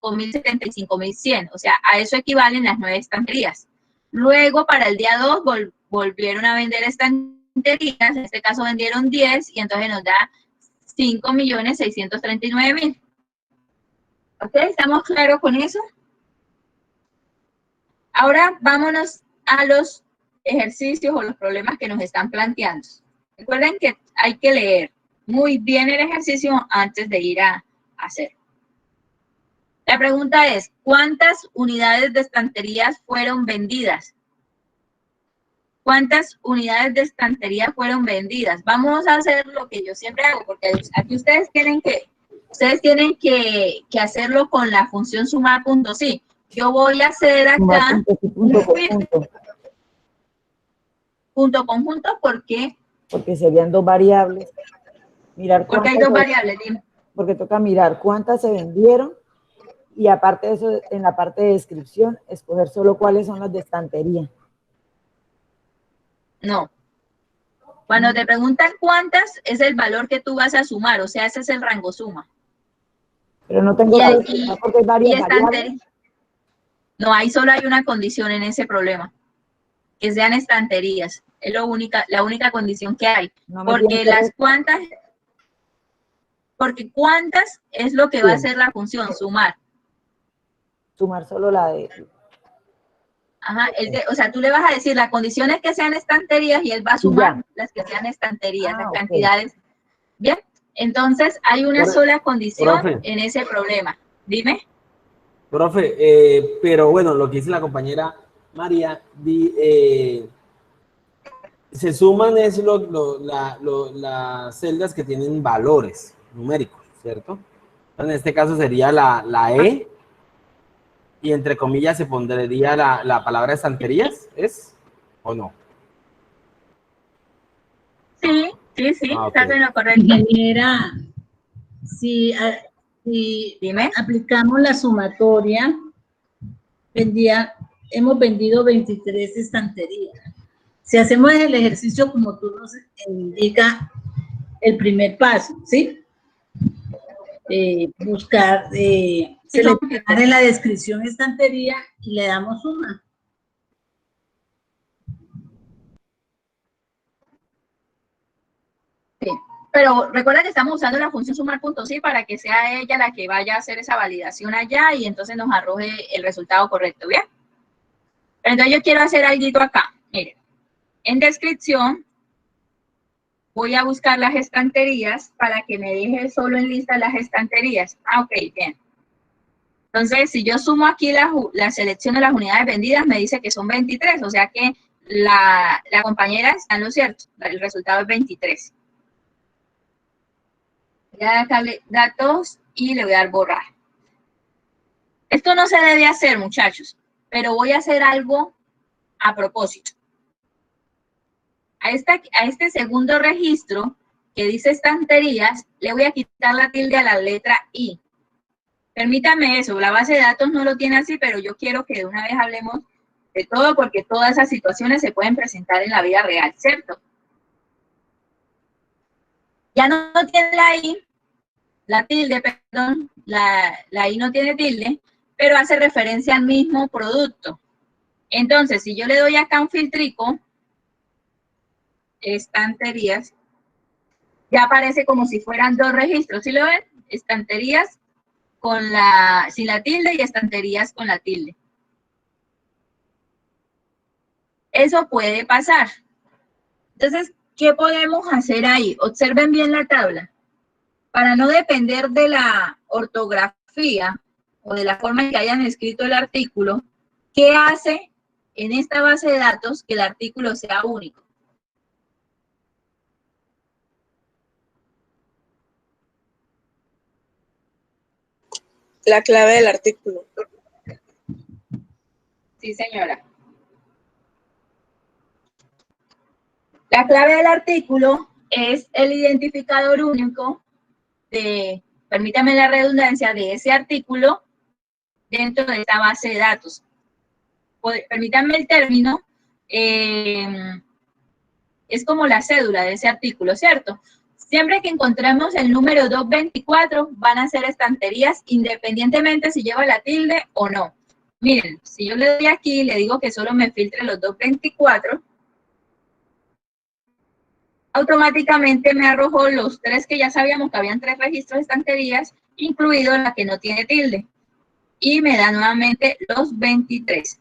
5.075.100, o sea, a eso equivalen las 9 estanterías. Luego, para el día 2, volvieron a vender estanterías, en este caso vendieron 10, y entonces nos da 5.639.000. ¿Ok? ¿Estamos claros con eso? Ahora, vámonos a los ejercicios o los problemas que nos están planteando. Recuerden que hay que leer. muy bien el ejercicio antes de ir a hacer. La pregunta es, ¿cuántas unidades de estanterías fueron vendidas? ¿Cuántas unidades de estantería fueron vendidas? Vamos a hacer lo que yo siempre hago, porque aquí ustedes tienen que hacerlo con la función sumar punto sí. Yo voy a hacer acá punto conjunto, ¿por qué? Porque serían dos variables. Mirar porque hay dos variables, dime. Porque toca mirar cuántas se vendieron y aparte de eso, en la parte de descripción, escoger solo cuáles son las de estantería. No. Cuando te preguntan cuántas, es el valor que tú vas a sumar, o sea, ese es el rango suma. Pero no tengo porque hay varias variables. No, ahí solo hay una condición en ese problema, que sean estanterías. Es la única condición que hay. No porque las cuantas, porque cuántas es lo que va a hacer la función, sumar. Sumar solo la de... Ajá, o sea, tú le vas a decir las condiciones que sean estanterías y él va a sumar las que sean estanterías, las cantidades. Bien, entonces hay una sola condición en ese problema. Dime. Profe, pero bueno, lo que dice la compañera María, se suman es las celdas que tienen valores numéricos, ¿cierto? En este caso sería la E, y entre comillas se pondría la palabra estanterías, ¿es o no? Sí, estás en lo correcto. Ingeniera, si aplicamos la sumatoria, hemos vendido 23 estanterías. Si hacemos el ejercicio como tú nos indica el primer paso, ¿sí? Buscar, seleccionar en la descripción estantería y le damos suma. Sí, pero recuerda que estamos usando la función sumar punto sí para que sea ella la que vaya a hacer esa validación allá y entonces nos arroje el resultado correcto, ¿bien? Pero entonces yo quiero hacer algo acá, miren. En descripción voy a buscar las estanterías para que me deje solo en lista las estanterías. Ah, ok, bien. Entonces, si yo sumo aquí la selección de las unidades vendidas, me dice que son 23, o sea que la compañera está en lo cierto, el resultado es 23. Voy a darle datos y le voy a dar borrar. Esto no se debe hacer, muchachos, pero voy a hacer algo a propósito. A este segundo registro que dice estanterías, le voy a quitar la tilde a la letra I. Permítame eso, la base de datos no lo tiene así, pero yo quiero que de una vez hablemos de todo, porque todas esas situaciones se pueden presentar en la vida real, ¿cierto? Ya no tiene la I, la tilde, perdón, la I no tiene tilde, pero hace referencia al mismo producto. Entonces, si yo le doy acá un filtrico, estanterías, ya aparece como si fueran dos registros, ¿sí lo ven? Estanterías sin la tilde y estanterías con la tilde. Eso puede pasar. Entonces, ¿qué podemos hacer ahí? Observen bien la tabla. Para no depender de la ortografía o de la forma en que hayan escrito el artículo, ¿qué hace en esta base de datos que el artículo sea único? La clave del artículo. Sí, señora. La clave del artículo es el identificador único de, permítame la redundancia, de ese artículo dentro de esta base de datos. Permítanme el término, es como la cédula de ese artículo, ¿cierto? Siempre que encontremos el número 224, van a ser estanterías independientemente si lleva la tilde o no. Miren, si yo le doy aquí y le digo que solo me filtre los 224, automáticamente me arrojó los tres que ya sabíamos que habían 3 registros de estanterías, incluido la que no tiene tilde. Y me da nuevamente los 23.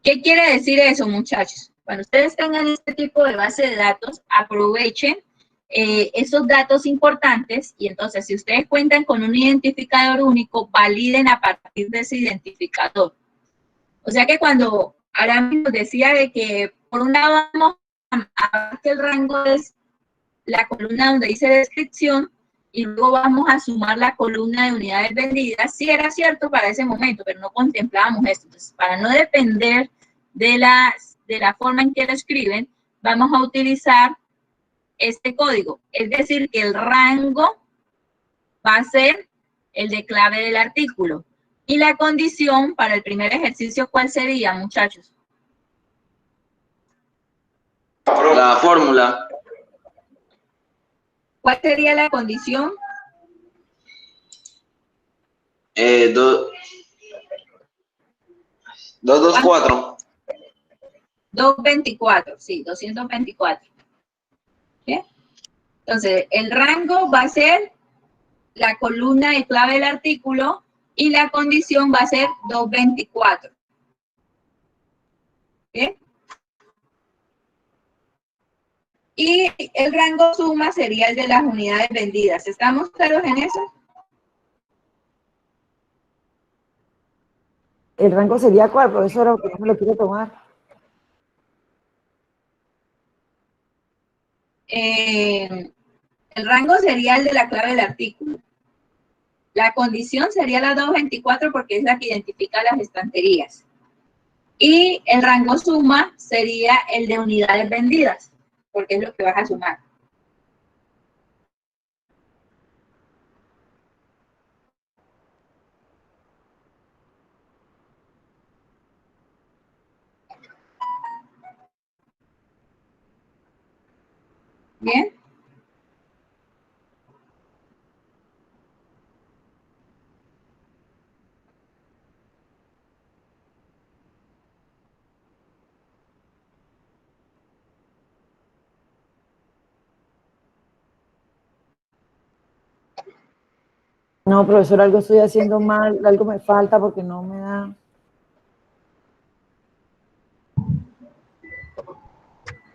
¿Qué quiere decir eso, muchachos? Cuando ustedes tengan este tipo de base de datos, aprovechen esos datos importantes, y entonces si ustedes cuentan con un identificador único, validen a partir de ese identificador. O sea que cuando ahora mismo decía de que por un lado vamos a ver que el rango es la columna donde dice descripción, y luego vamos a sumar la columna de unidades vendidas, sí era cierto para ese momento, pero no contemplábamos esto. Entonces, para no depender de la forma en que lo escriben, vamos a utilizar este código. Es decir, que el rango va a ser el de clave del artículo. Y la condición para el primer ejercicio, ¿cuál sería, muchachos? La fórmula. ¿Cuál sería la condición? 224. 224, sí, 224. ¿Bien? Entonces, el rango va a ser la columna de clave del artículo y la condición va a ser 224. ¿Bien? Y el rango suma sería el de las unidades vendidas. ¿Estamos claros en eso? ¿El rango sería cuál, profesora? Porque no me lo quiero tomar. El rango sería el de la clave del artículo. La condición sería la 224 porque es la que identifica las estanterías. Y el rango suma sería el de unidades vendidas, porque es lo que vas a sumar. ¿Bien? No, profesor, algo estoy haciendo mal, algo me falta porque no me da.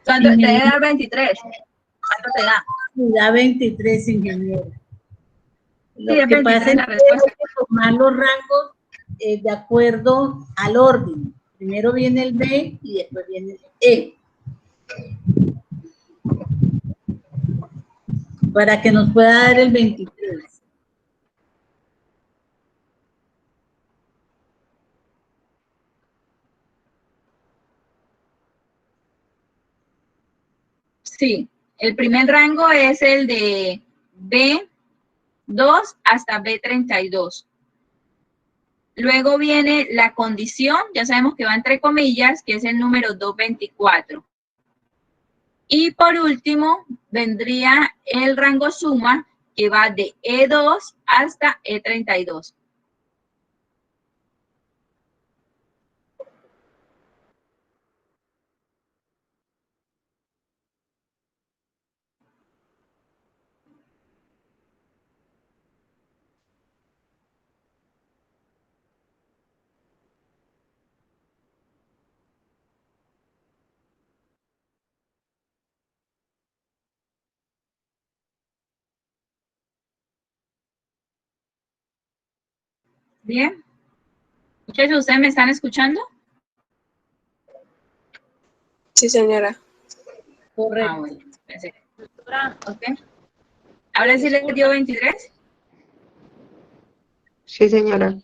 ¿Cuánto te debe dar 23? ¿Cuánto te da? Me da 23, ingeniero. Lo Sí, que pasa es la que respuesta. hay que tomar los rangos de acuerdo al orden. Primero viene el B y después viene el E. Para que nos pueda dar el 23. Sí, el primer rango es el de B2 hasta B32. Luego viene la condición, ya sabemos que va entre comillas, que es el número 224. Y por último, vendría el rango suma, que va de E2 hasta E32. Bien. Muchachos, ¿ustedes me están escuchando? Sí, señora. Correcto. Ah, bueno. Pensé. Ok. ¿Ahora sí les dio 23? Sí, señora.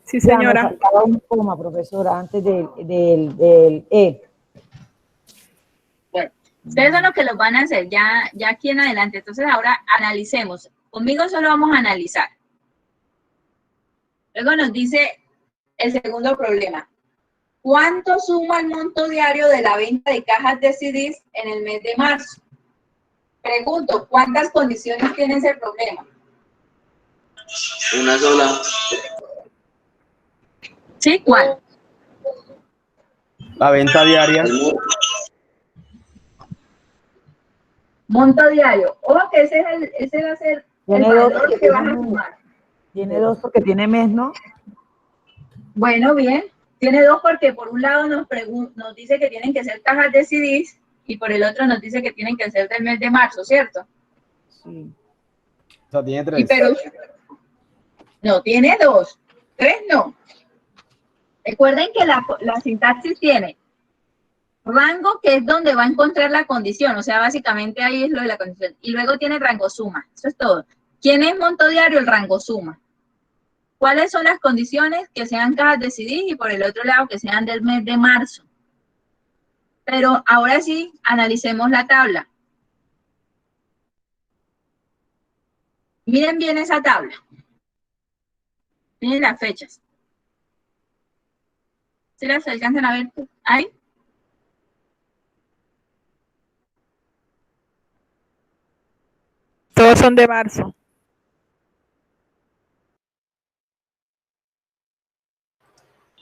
Sí, Ya, me señora. faltaba un coma, profesora, antes del E. Bueno, ustedes son los que los van a hacer ya aquí en adelante. Entonces ahora analicemos. Conmigo solo vamos a analizar. Luego nos dice el segundo problema. ¿Cuánto suma el monto diario de la venta de cajas de CDs en el mes de marzo? Pregunto, ¿cuántas condiciones tiene ese problema? Una sola. ¿Sí? ¿Cuál? La venta diaria. Monto diario. O que ese va a ser el Tiene valor dos, que vas a sumar. Tiene dos porque tiene mes, ¿no? Bueno, bien. Tiene dos porque por un lado nos dice que tienen que ser cajas de CDs y por el otro nos dice que tienen que ser del mes de marzo, ¿cierto? Sí. O sea, tiene Y 3. pero, no, tiene 2, 3 no. Recuerden que la sintaxis tiene rango, que es donde va a encontrar la condición, o sea, básicamente ahí es lo de la condición. Y luego tiene rango suma, eso es todo. ¿Quién es monto diario? El rango suma. ¿Cuáles son las condiciones? Que sean cajas de CD y por el otro lado que sean del mes de marzo. Pero ahora sí, analicemos la tabla. Miren bien esa tabla. Miren las fechas. ¿Sí las alcanzan a ver ahí? Todos son de marzo.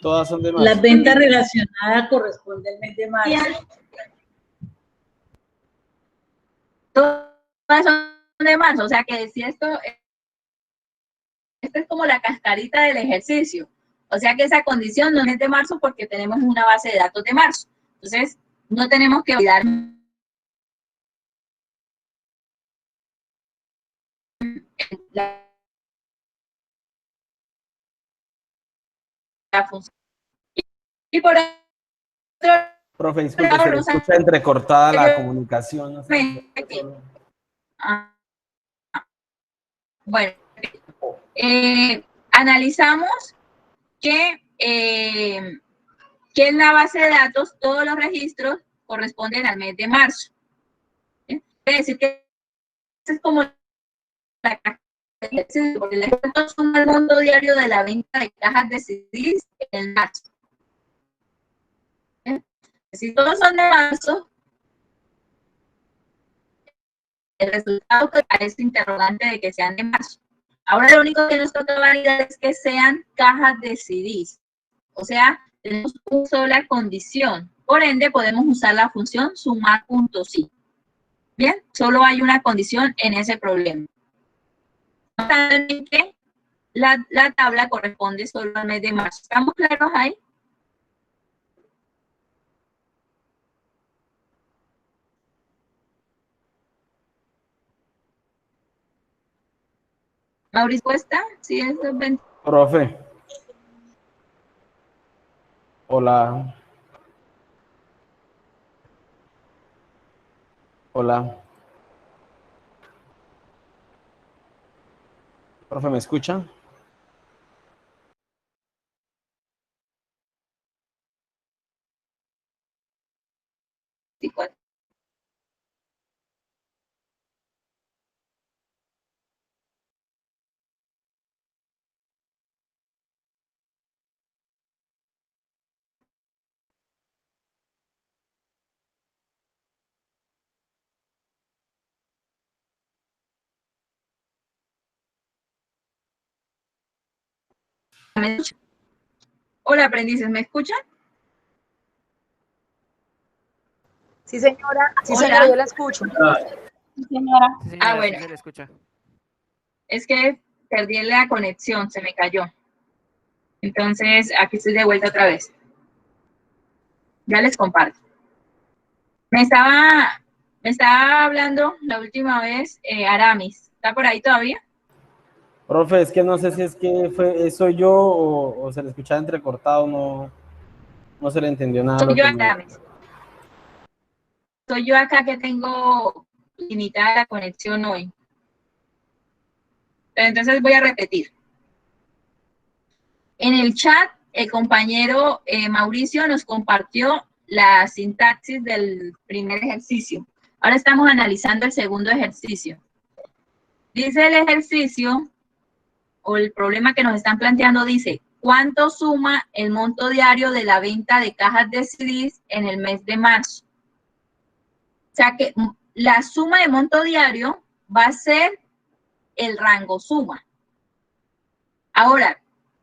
Todas son de marzo. Las ventas relacionadas corresponden al mes de marzo. Todas son de marzo, o sea que si esto es como la cascarita del ejercicio. O sea que esa condición no es de marzo porque tenemos una base de datos de marzo. Entonces, no tenemos que olvidar la función. Y por otro Profe, disculpe, se le escucha entrecortada la comunicación. No sé. Bueno, analizamos que en la base de datos todos los registros corresponden al mes de marzo. Es decir, que es como la porque les suma el monto diario de la venta de cajas de CDs en marzo. Si todos son de marzo, el resultado que parece interrogante de que sean de marzo. Ahora lo único que nos toca validar es que sean cajas de CDs. O sea, tenemos una sola condición. Por ende, podemos usar la función sumar.si. Bien, solo hay una condición en ese problema. Realmente, la tabla corresponde solo al mes de marzo. ¿Estamos claros ahí? Mauricio Cuesta, ¿sí? Profe. Hola. Hola. Profe, ¿me escucha? Sí, cuatro. Hola, aprendices, ¿me escuchan? Sí, señora. Sí, Hola. señora, yo la escucho. Sí, señora. Sí, señora, bueno. sí se le escucha. Es que perdí la conexión, se me cayó. Entonces, aquí estoy de vuelta otra vez. Ya les comparto. Me estaba hablando la última vez Aramis. ¿Está por ahí todavía? Profe, es que no sé si es que soy yo o se le escuchaba entrecortado, no se le entendió nada. Soy yo, Aramis. Soy yo acá que tengo limitada la conexión hoy. Pero entonces voy a repetir. En el chat, el compañero Mauricio nos compartió la sintaxis del primer ejercicio. Ahora estamos analizando el segundo ejercicio. Dice el ejercicio, o el problema que nos están planteando, dice, ¿cuánto suma el monto diario de la venta de cajas de CDs en el mes de marzo? O sea que la suma de monto diario va a ser el rango suma. Ahora,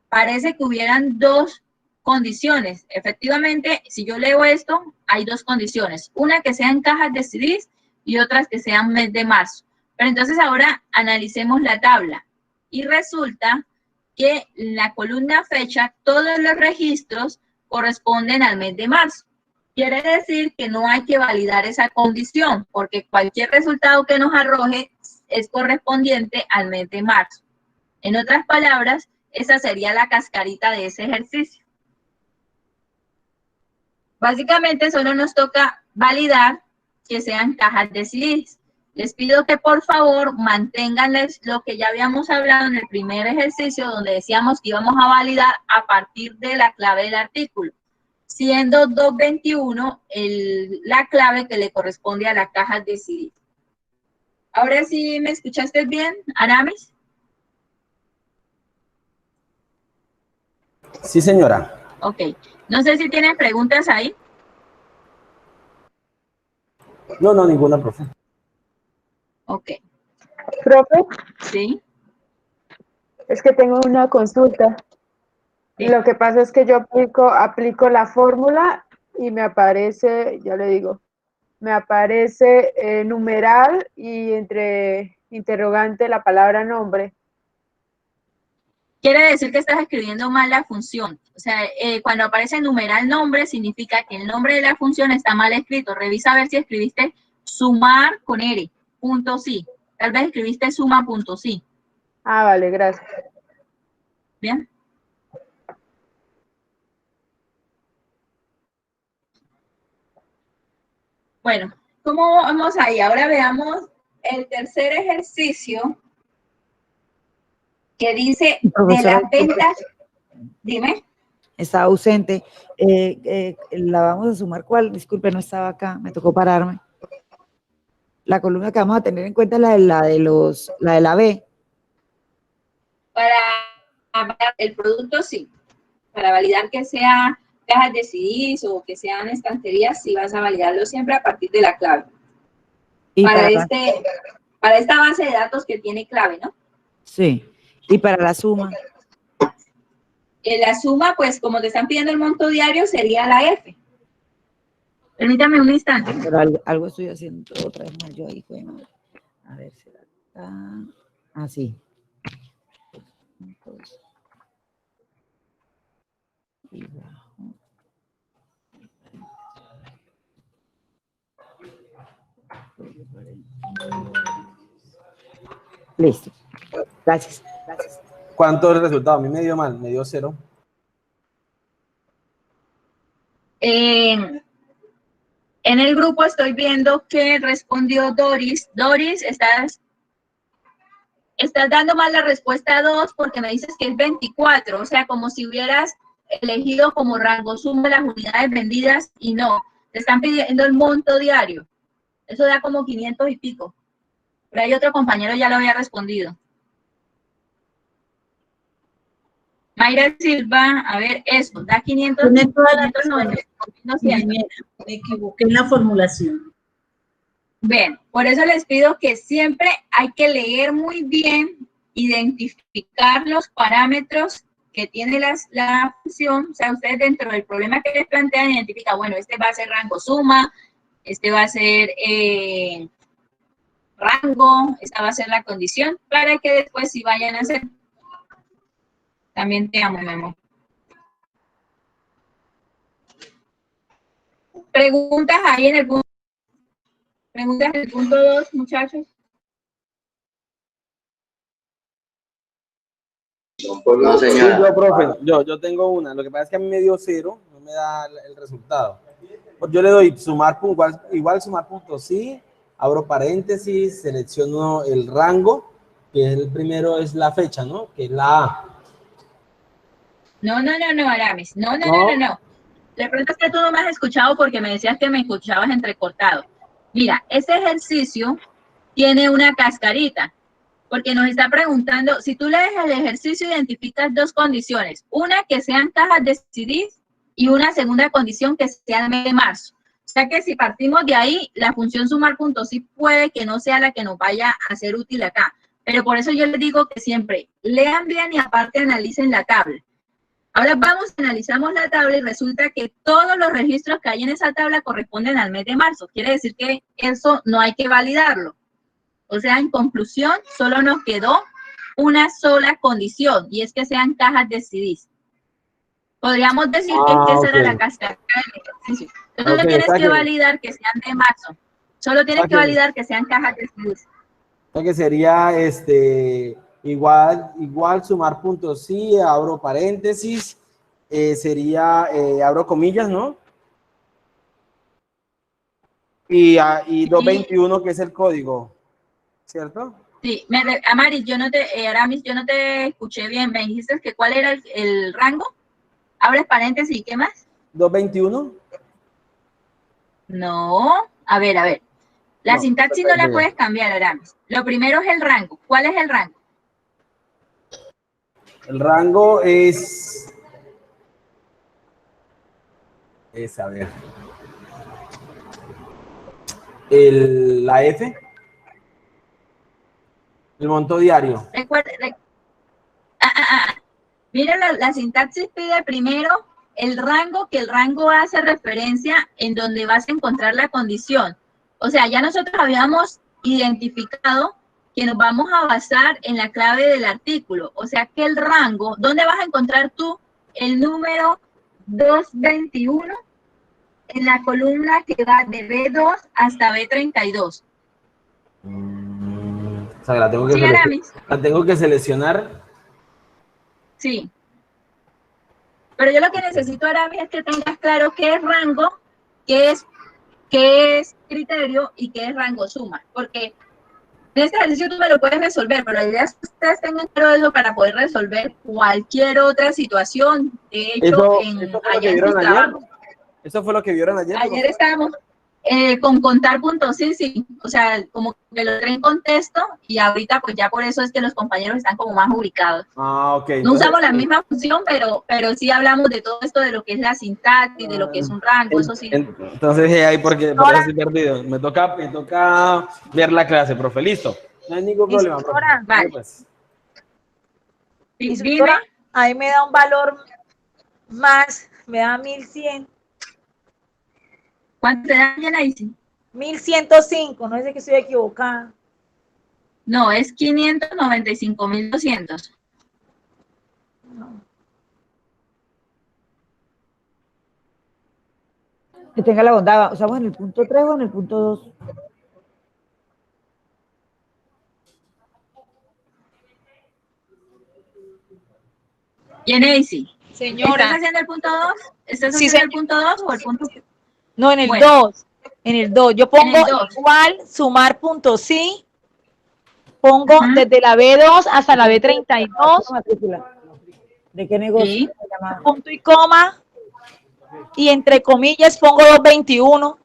parece que hubieran dos condiciones. Efectivamente, si yo leo esto, hay dos condiciones. Una que sean cajas de CDs y otras que sean mes de marzo. Pero entonces ahora analicemos la tabla. Y resulta que en la columna fecha, todos los registros corresponden al mes de marzo. Quiere decir que no hay que validar esa condición, porque cualquier resultado que nos arroje es correspondiente al mes de marzo. En otras palabras, esa sería la cascarita de ese ejercicio. Básicamente solo nos toca validar que sean cajas decididas. Les pido que por favor mantengan lo que ya habíamos hablado en el primer ejercicio, donde decíamos que íbamos a validar a partir de la clave del artículo, siendo 221 la clave que le corresponde a la caja decidida. Ahora sí, ¿me escuchaste bien, Aramis? Sí, señora. Ok. No sé si tienen preguntas ahí. No, ninguna, profe. Ok. Profe, Sí. es que tengo una consulta. Sí. Lo que pasa es que yo aplico la fórmula y me aparece, ya le digo, me aparece numeral y entre interrogante la palabra nombre. Quiere decir que estás escribiendo mal la función. O sea, cuando aparece numeral nombre, significa que el nombre de la función está mal escrito. Revisa a ver si escribiste sumar con R, punto sí. Tal vez escribiste suma punto sí. Ah, vale, gracias. Bien. Bueno, ¿cómo vamos ahí? Ahora veamos el tercer ejercicio que dice de Profesora, las ventas. Dime. está ausente. ¿La vamos a sumar cuál? Disculpe, no estaba acá, me tocó pararme. La columna que vamos a tener en cuenta es la de la B. Para el producto, sí. Para validar que sea cajas de CDs o que sean estanterías, sí vas a validarlo siempre a partir de la clave. Y para esta base de datos que tiene clave, ¿no? Sí. Y para la suma. La suma, pues, como te están pidiendo el monto diario, sería la F. Permítame un instante. Pero algo estoy haciendo otra vez mal yo ahí. Bueno, a ver, será acá. Así. Y bajo. Listo. Gracias. ¿Cuánto es el resultado? A mí me dio mal, me dio 0. En el grupo estoy viendo que respondió Doris. Doris, estás dando mal la respuesta 2 porque me dices que es 24. O sea, como si hubieras elegido como rango suma las unidades vendidas y no. Te están pidiendo el monto diario. Eso da como 500 y pico. Pero hay otro compañero ya lo había respondido. Mayra Silva, a ver, eso, da 500. Tiene toda la 590, razón. Me equivoqué en la formulación. Bien, por eso les pido que siempre hay que leer muy bien, identificar los parámetros que tiene la función. O sea, ustedes dentro del problema que les plantean identifican, bueno, este va a ser rango suma, este va a ser rango, esta va a ser la condición, para que después si vayan a hacer. También te amo, Memo. Preguntas ahí en el punto. Preguntas en el punto 2, muchachos. No, señora. Sí, yo, profe, yo tengo una. Lo que pasa es que a mí me dio 0, no me da el resultado. Yo le doy sumar igual sumar punto sí, abro paréntesis, selecciono el rango, que es el primero es la fecha, ¿no? Que es la A. No, Aramis. No. De pronto es que tú no me has escuchado porque me decías que me escuchabas entrecortado. Mira, ese ejercicio tiene una cascarita, porque nos está preguntando, si tú lees el ejercicio, identificas dos condiciones. Una, que sean cajas de CDs, y una segunda condición, que sea el mes de marzo. O sea que si partimos de ahí, la función sumar puntos sí puede que no sea la que nos vaya a ser útil acá. Pero por eso yo les digo que siempre lean bien y aparte analicen la tabla. Ahora analizamos la tabla y resulta que todos los registros que hay en esa tabla corresponden al mes de marzo. Quiere decir que eso no hay que validarlo. O sea, en conclusión, solo nos quedó una sola condición y es que sean cajas de CDs. Podríamos decir que esa era la cascarita del ejercicio. Solo Ok, tienes o sea que validar que sean de marzo. Solo tienes sea que que- validar que sean cajas de servicio. o sea que sería igual sumar puntos sí, abro paréntesis, sería, abro comillas, ¿no? Y 221, que es el código, ¿cierto? Sí, Amaris, Aramis, yo no te escuché bien. Me dijiste que cuál era el rango. Abres paréntesis y ¿qué más? 221. No. A ver, a ver. La No, sintaxis no la perfecto. puedes cambiar, Aramis. Lo primero es el rango. ¿Cuál es el rango? El rango a ver, la F, el monto diario. Recuerda, Mira, la sintaxis pide primero el rango, que el rango hace referencia en donde vas a encontrar la condición. O sea, ya nosotros habíamos identificado que nos vamos a basar en la clave del artículo. O sea, que el rango, ¿dónde vas a encontrar tú el número 221? En la columna que va de B2 hasta B32. O sea, Sí, Aramis. la tengo que seleccionar. Sí. Pero yo lo que necesito, Aramis, es que tengas claro qué es rango, qué es criterio y qué es rango suma. Porque en este ejercicio tú me lo puedes resolver, pero la idea es que ustedes tengan claro eso para poder resolver cualquier otra situación. De hecho, ¿Eso fue lo que allá en vieron sus ayer? trabajos. ¿Eso fue lo que vieron ayer? Ayer estábamos con contar puntos, sí. O sea, como que lo traen en contexto y ahorita pues ya por eso es que los compañeros están como más ubicados. Ah, ok. No Entonces, usamos la misma función, pero sí hablamos de todo esto, de lo que es la sintaxis, de lo que es un rango, eso sí. entonces ahí por eso estoy perdido. Me toca ver la clase, profe. Listo. No hay ningún problema, profe. Instructora. Vale. Pues. Instructora, ahí me da un valor más, me da 1100. ¿Cuánto te da, Yanaizi? 1105, no sé que estoy equivocada. No, es 595.200. Que tenga la bondad. ¿Estamos en el punto 3 o en el punto 2? Yanaizi, Señora. ¿estás haciendo el punto 2? ¿Estás Sí, haciendo el punto 2 o el punto? No, en el Bueno. 2. En el 2. Yo pongo igual, sumar punto sí. Pongo desde la B2 hasta la B32. ¿De qué negocio? Sí. Punto y coma. Y entre comillas pongo 221.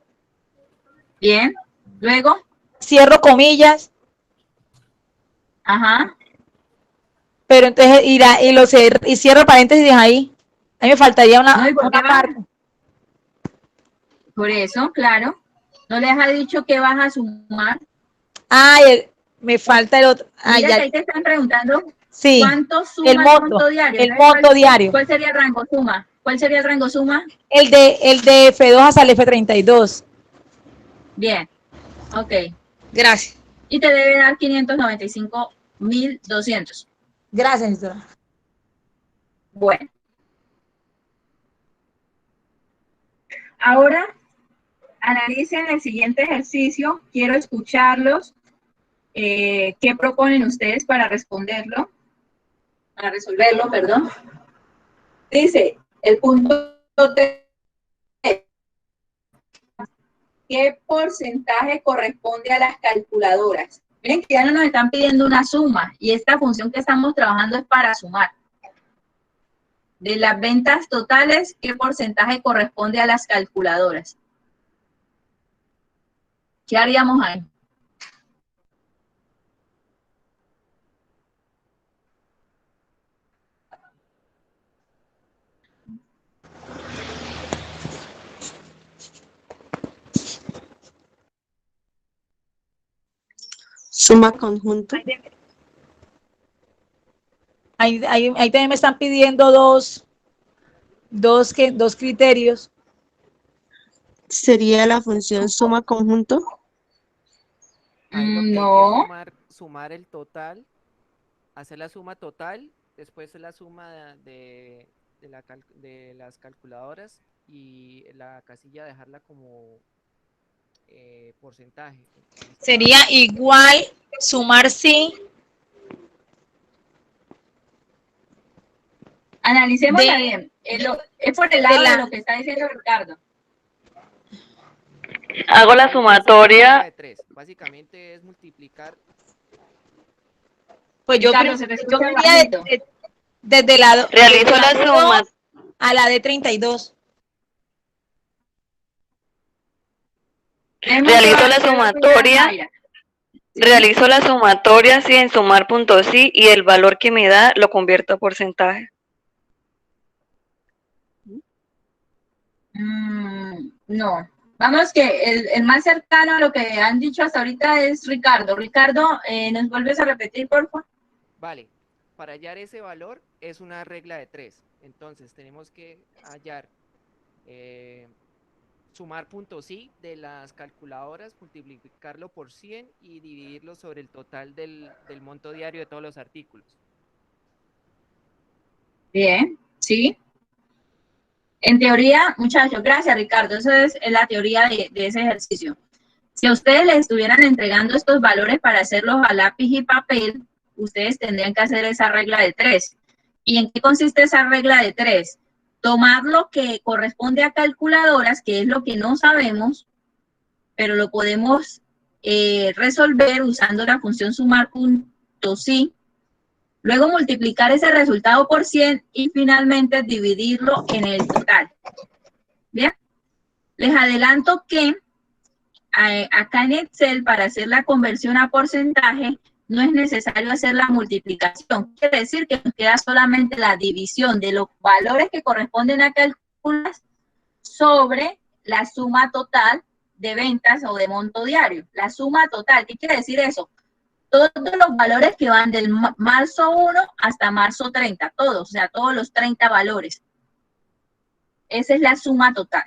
Bien. Luego. Cierro comillas. Ajá. Pero entonces y cierro paréntesis ahí. A mí me faltaría una parte. Por eso, claro. ¿No les ha dicho que vas a sumar? Ay, me falta el otro. Mira que ahí te están preguntando. Sí. ¿Cuánto suma El monto diario? El monto diario. ¿Cuál sería el rango suma? ¿Cuál sería el rango suma? El de F2 hasta el F32. Bien. Ok. Gracias. Y te debe dar 595.200. Gracias, doctora. Bueno. Ahora, analicen el siguiente ejercicio. Quiero escucharlos. ¿Qué proponen ustedes para responderlo? Para resolverlo, perdón. Dice, el punto 3. ¿Qué porcentaje corresponde a las calculadoras? Miren que ya no nos están pidiendo una suma y esta función que estamos trabajando es para sumar. De las ventas totales, ¿qué porcentaje corresponde a las calculadoras? ¿Qué haríamos ahí? Suma conjunto. Ahí también me están pidiendo dos criterios. ¿Sería la función suma conjunto? No. Sumar el total, hacer la suma total, después la suma de las calculadoras y la casilla dejarla como porcentaje. Sería igual sumar sí. Analicémosla De- bien. Es por el lado de la- de lo que está diciendo Ricardo. Hago la Regla sumatoria. de 3. Básicamente es multiplicar. Pues yo Ricardo, creo se te yo escucha iría bajito. desde la Realizo desde la uno suma. a la de 32. Realizo la sumatoria. Realizo la sumatoria sí en sumar punto sí y el valor que me da lo convierto a porcentaje. No. Vamos que el más cercano a lo que han dicho hasta ahorita es Ricardo. Ricardo, ¿nos vuelves a repetir, por favor? Vale, para hallar ese valor es una regla de 3. Entonces tenemos que hallar sumar puntos sí de las calculadoras, multiplicarlo por 100 y dividirlo sobre el total del monto diario de todos los artículos. Bien, sí. En teoría, muchachos, gracias Ricardo, eso es la teoría de ese ejercicio. Si a ustedes les estuvieran entregando estos valores para hacerlos a lápiz y papel, ustedes tendrían que hacer esa regla de 3. ¿Y en qué consiste esa regla de 3? Tomar lo que corresponde a calculadoras, que es lo que no sabemos, pero lo podemos resolver usando la función sumar punto sí. Luego multiplicar ese resultado por 100 y finalmente dividirlo en el total. Bien, les adelanto que acá en Excel, para hacer la conversión a porcentaje, no es necesario hacer la multiplicación. Quiere decir que nos queda solamente la división de los valores que corresponden a cálculos sobre la suma total de ventas o de monto diario. La suma total, ¿qué quiere decir eso? Todos los valores que van del marzo 1 hasta marzo 30, todos, o sea, todos los 30 valores. Esa es la suma total.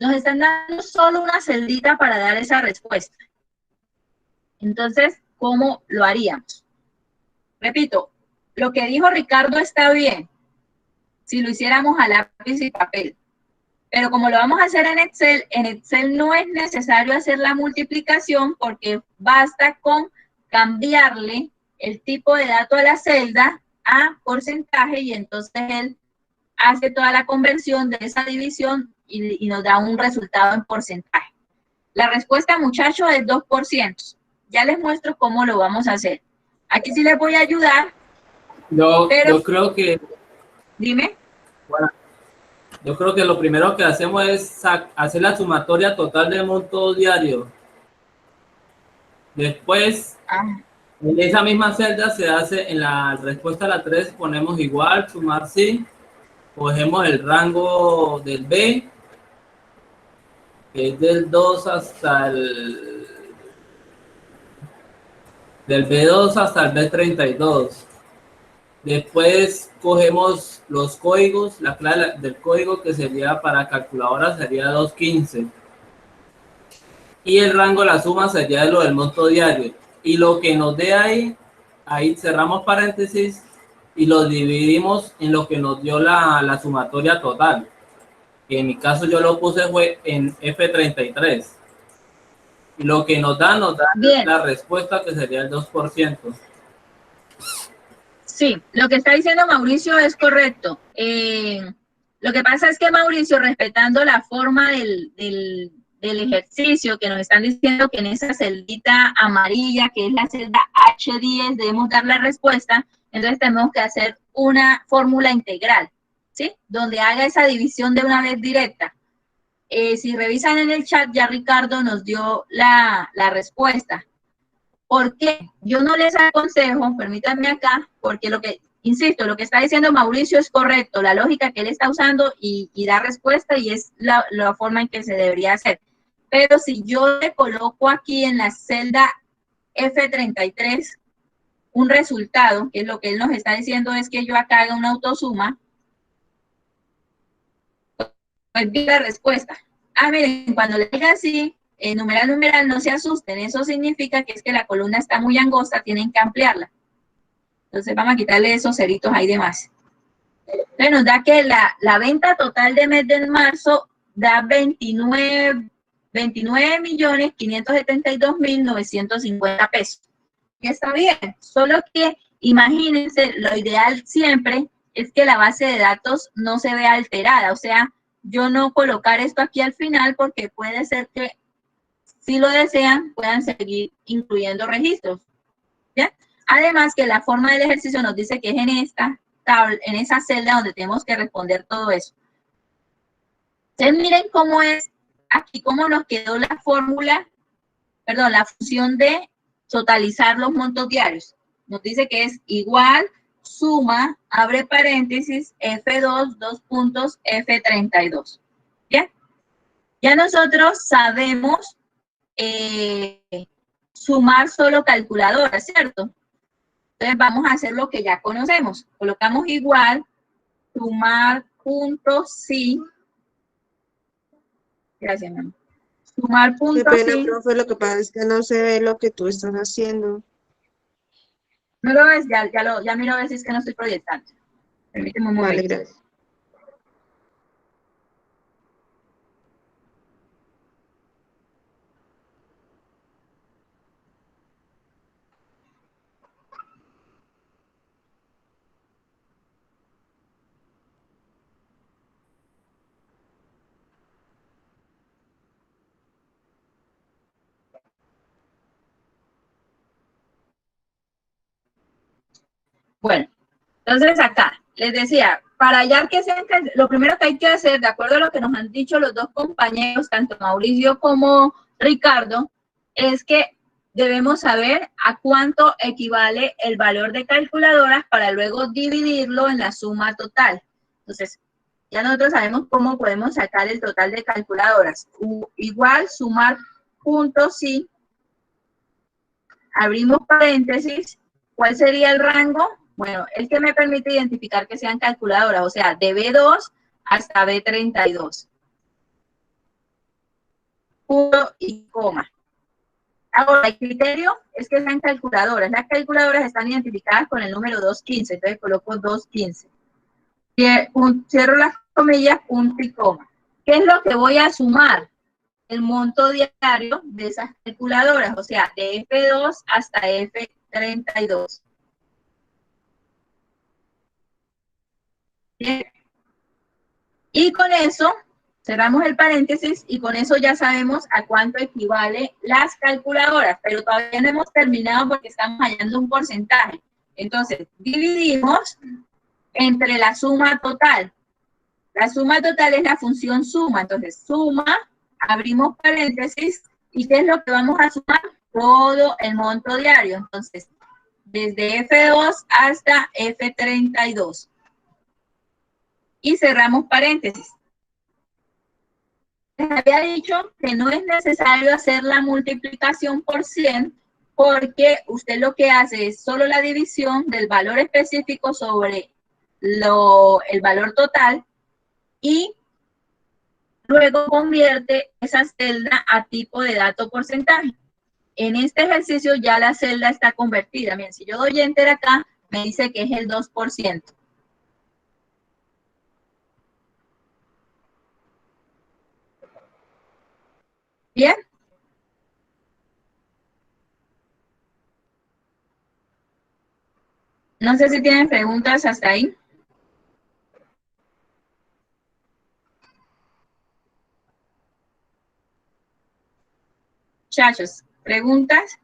Nos están dando solo una celdita para dar esa respuesta. Entonces, ¿cómo lo haríamos? Repito, lo que dijo Ricardo está bien si lo hiciéramos a lápiz y papel. Pero como lo vamos a hacer en Excel no es necesario hacer la multiplicación porque basta con cambiarle el tipo de dato a la celda a porcentaje y entonces él hace toda la conversión de esa división y nos da un resultado en porcentaje. La respuesta, muchachos, es 2%. Ya les muestro cómo lo vamos a hacer. Aquí sí les voy a ayudar. Yo creo que... Dime. Bueno, yo creo que lo primero que hacemos es hacer la sumatoria total del monto diario. Después, en esa misma celda se hace, en la respuesta a la 3 ponemos igual, sumar sí. Cogemos el rango del B, que es del 2 hasta el... del B2 hasta el B32. Después cogemos los códigos, la clave del código que sería para calculadora sería 215. Y el rango de la suma sería de lo del monto diario. Y lo que nos dé ahí cerramos paréntesis y lo dividimos en lo que nos dio la sumatoria total. Que en mi caso yo lo puse fue en F33. Y lo que nos da Bien. La respuesta que sería el 2%. Sí, lo que está diciendo Mauricio es correcto. Lo que pasa es que Mauricio, respetando la forma del ejercicio que nos están diciendo que en esa celdita amarilla, que es la celda H10, debemos dar la respuesta, entonces tenemos que hacer una fórmula integral, ¿sí? Donde haga esa división de una vez directa. Si revisan en el chat, ya Ricardo nos dio la respuesta. ¿Por qué? Yo no les aconsejo, permítanme acá, porque insisto, lo que está diciendo Mauricio es correcto, la lógica que él está usando y da respuesta y es la forma en que se debería hacer. Pero si yo le coloco aquí en la celda F33 un resultado, que es lo que él nos está diciendo es que yo acá haga una autosuma, pues vi la respuesta. Miren, cuando le diga así, numeral, no se asusten, eso significa que es que la columna está muy angosta, tienen que ampliarla. Entonces vamos a quitarle esos ceritos ahí de más. Entonces nos da que la venta total de mes de marzo da 29.572.950 pesos. Y está bien, solo que imagínense, lo ideal siempre es que la base de datos no se vea alterada, o sea, yo no colocar esto aquí al final porque puede ser que, si lo desean, puedan seguir incluyendo registros. ¿Ya? Además que la forma del ejercicio nos dice que es en esta tabla, en esa celda donde tenemos que responder todo eso. Entonces miren cómo es aquí, cómo nos quedó la fórmula, perdón, la función de totalizar los montos diarios. Nos dice que es igual, suma, abre paréntesis, F2, 2 puntos, F32. ¿Bien? Ya nosotros sabemos sumar solo calculadora, ¿cierto? Entonces vamos a hacer lo que ya conocemos. Colocamos igual, sumar punto sí. Gracias, mamá. Sumar punto Qué pena, sí. profe, lo que pasa es que no se ve lo que tú estás haciendo. ¿No lo ves? Ya miro a ver si es que no estoy proyectando. Permíteme un momento. Vale, gracias. Bueno, entonces acá les decía, para hallar que sean, lo primero que hay que hacer, de acuerdo a lo que nos han dicho los dos compañeros, tanto Mauricio como Ricardo, es que debemos saber a cuánto equivale el valor de calculadoras para luego dividirlo en la suma total. Entonces, ya nosotros sabemos cómo podemos sacar el total de calculadoras. Igual, sumar puntos sí, abrimos paréntesis, ¿cuál sería el rango? Bueno, el que me permite identificar que sean calculadoras, o sea, de B2 hasta B32. Punto y coma. Ahora, el criterio es que sean calculadoras. Las calculadoras están identificadas con el número 215, entonces coloco 215. Cierro las comillas, punto y coma. ¿Qué es lo que voy a sumar? El monto diario de esas calculadoras, o sea, de F2 hasta F32. Bien. Y con eso cerramos el paréntesis y con eso ya sabemos a cuánto equivale las calculadoras, pero todavía no hemos terminado porque estamos hallando un porcentaje. Entonces, dividimos entre la suma total. La suma total es la función suma, entonces suma, abrimos paréntesis, ¿y qué es lo que vamos a sumar? Todo el monto diario, entonces, desde F2 hasta F32. Y cerramos paréntesis. Les había dicho que no es necesario hacer la multiplicación por 100 porque usted lo que hace es solo la división del valor específico sobre el valor total y luego convierte esa celda a tipo de dato porcentaje. En este ejercicio ya la celda está convertida. Miren, si yo doy enter acá, me dice que es el 2%. ¿Bien? No sé si tienen preguntas hasta ahí. Muchachos, ¿preguntas?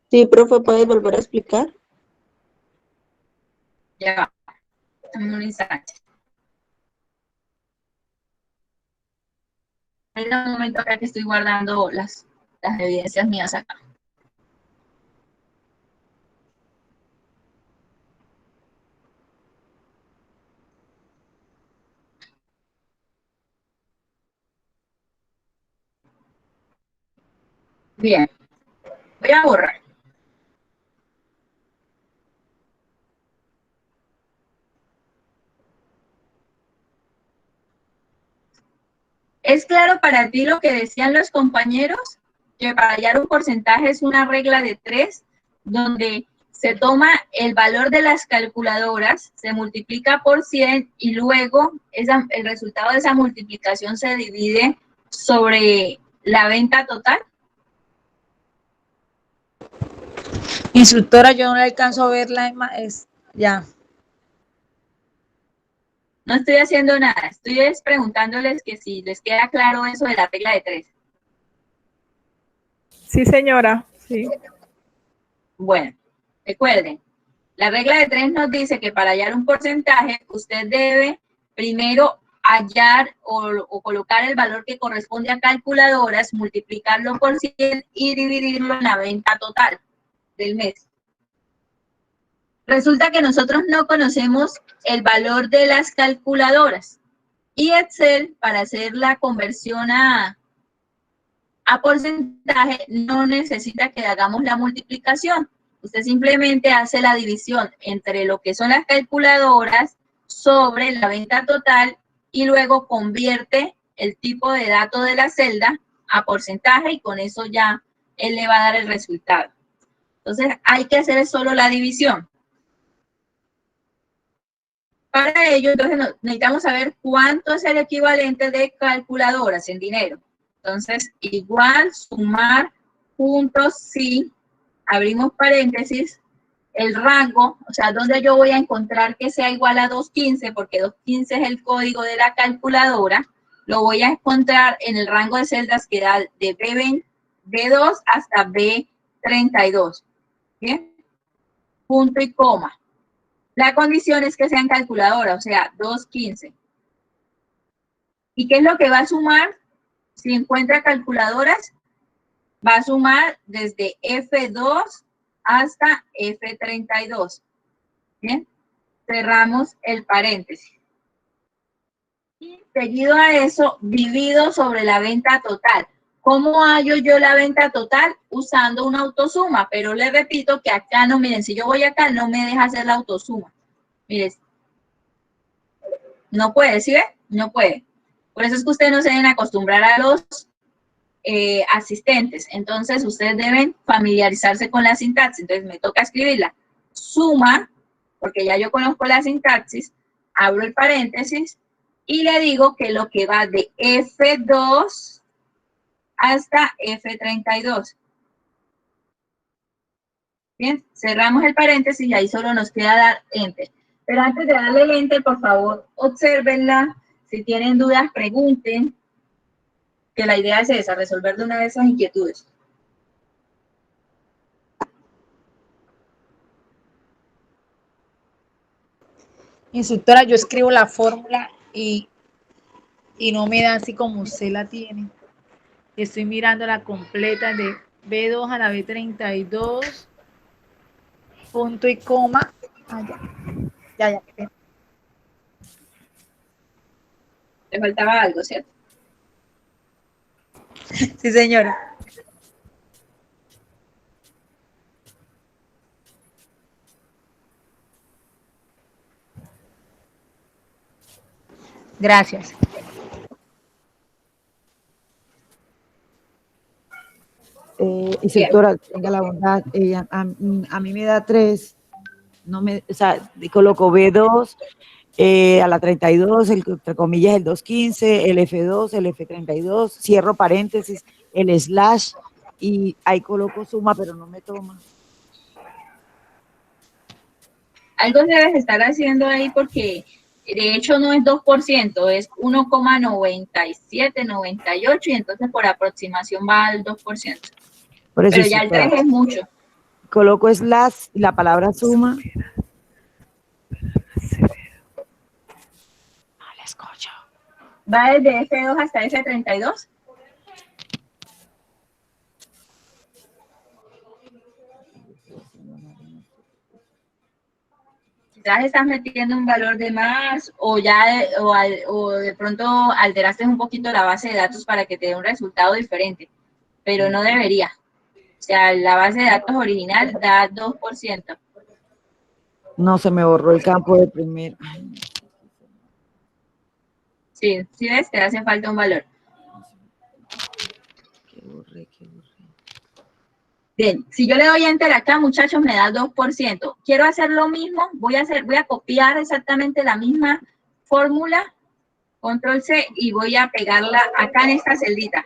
Sí, profe, ¿puedes volver a explicar? Ya va. Dame un instante. En un momento acá que estoy guardando las evidencias mías acá. Bien. Voy a borrar. ¿Es claro para ti lo que decían los compañeros? Que para hallar un porcentaje es una regla de 3, donde se toma el valor de las calculadoras, se multiplica por 100 y luego el resultado de esa multiplicación se divide sobre la venta total. Instructora, yo no le alcanzo a ver ya. No estoy haciendo nada, estoy preguntándoles que si les queda claro eso de la regla de 3. Sí, señora. Sí. Bueno, recuerden, la regla de 3 nos dice que para hallar un porcentaje, usted debe primero hallar o colocar el valor que corresponde a calculadoras, multiplicarlo por 100 y dividirlo en la venta total del mes. Resulta que nosotros no conocemos el valor de las calculadoras y Excel, para hacer la conversión a porcentaje, no necesita que hagamos la multiplicación. Usted simplemente hace la división entre lo que son las calculadoras sobre la venta total y luego convierte el tipo de dato de la celda a porcentaje y con eso ya él le va a dar el resultado. Entonces hay que hacer solo la división. Para ello, entonces necesitamos saber cuánto es el equivalente de calculadoras en dinero. Entonces, igual sumar puntos si, abrimos paréntesis, el rango, o sea, donde yo voy a encontrar que sea igual a 215, porque 215 es el código de la calculadora, lo voy a encontrar en el rango de celdas que da de B2 hasta B32. ¿Bien? Punto y coma. La condición es que sean calculadoras, o sea, 215. ¿Y qué es lo que va a sumar? Si encuentra calculadoras, va a sumar desde F2 hasta F32. Bien, cerramos el paréntesis. Y seguido a eso, divido sobre la venta total. ¿Cómo hallo yo la venta total? Usando una autosuma, pero les repito que acá no, miren, si yo voy acá, no me deja hacer la autosuma. Miren, no puede, ¿sí ve? No puede. Por eso es que ustedes no se deben acostumbrar a los asistentes. Entonces, ustedes deben familiarizarse con la sintaxis. Entonces, me toca escribirla. Suma, porque ya yo conozco la sintaxis, abro el paréntesis y le digo que lo que va de F2 hasta F32. Bien, cerramos el paréntesis y ahí solo nos queda dar Enter. Pero antes de darle el Enter, por favor, obsérvenla. Si tienen dudas, pregunten. Que la idea es esa, resolver de una vez esas inquietudes. Instructora, yo escribo la fórmula y no me da así como usted la tiene. Estoy mirando la completa de B2 a la B32, punto y coma. Ya. Le faltaba algo, ¿cierto? Sí, señora. Gracias. Instructora, tenga la bondad, a mí me da 3, no me, o sea, coloco B2 a la 32, entre comillas el 215, el F2, el F32, cierro paréntesis, el slash y ahí coloco suma, pero no me toma. Algo debes estar haciendo ahí porque de hecho no es 2%, es 1,97, 98 y entonces por aproximación va al 2%. Por eso, pero ya el 3 es mucho. Coloco slash y la palabra suma. No la escucho. ¿Va desde F2 hasta F32? Quizás estás metiendo un valor de más o de pronto alteraste un poquito la base de datos para que te dé un resultado diferente, pero no debería. O sea, la base de datos original da 2%. No, se me borró el campo de primero. Sí, sí ves, te hace falta un valor. Qué borré. Bien, si yo le doy enter acá, muchachos, me da 2%. Quiero hacer lo mismo, voy a copiar exactamente la misma fórmula, control C, y voy a pegarla acá en esta celdita.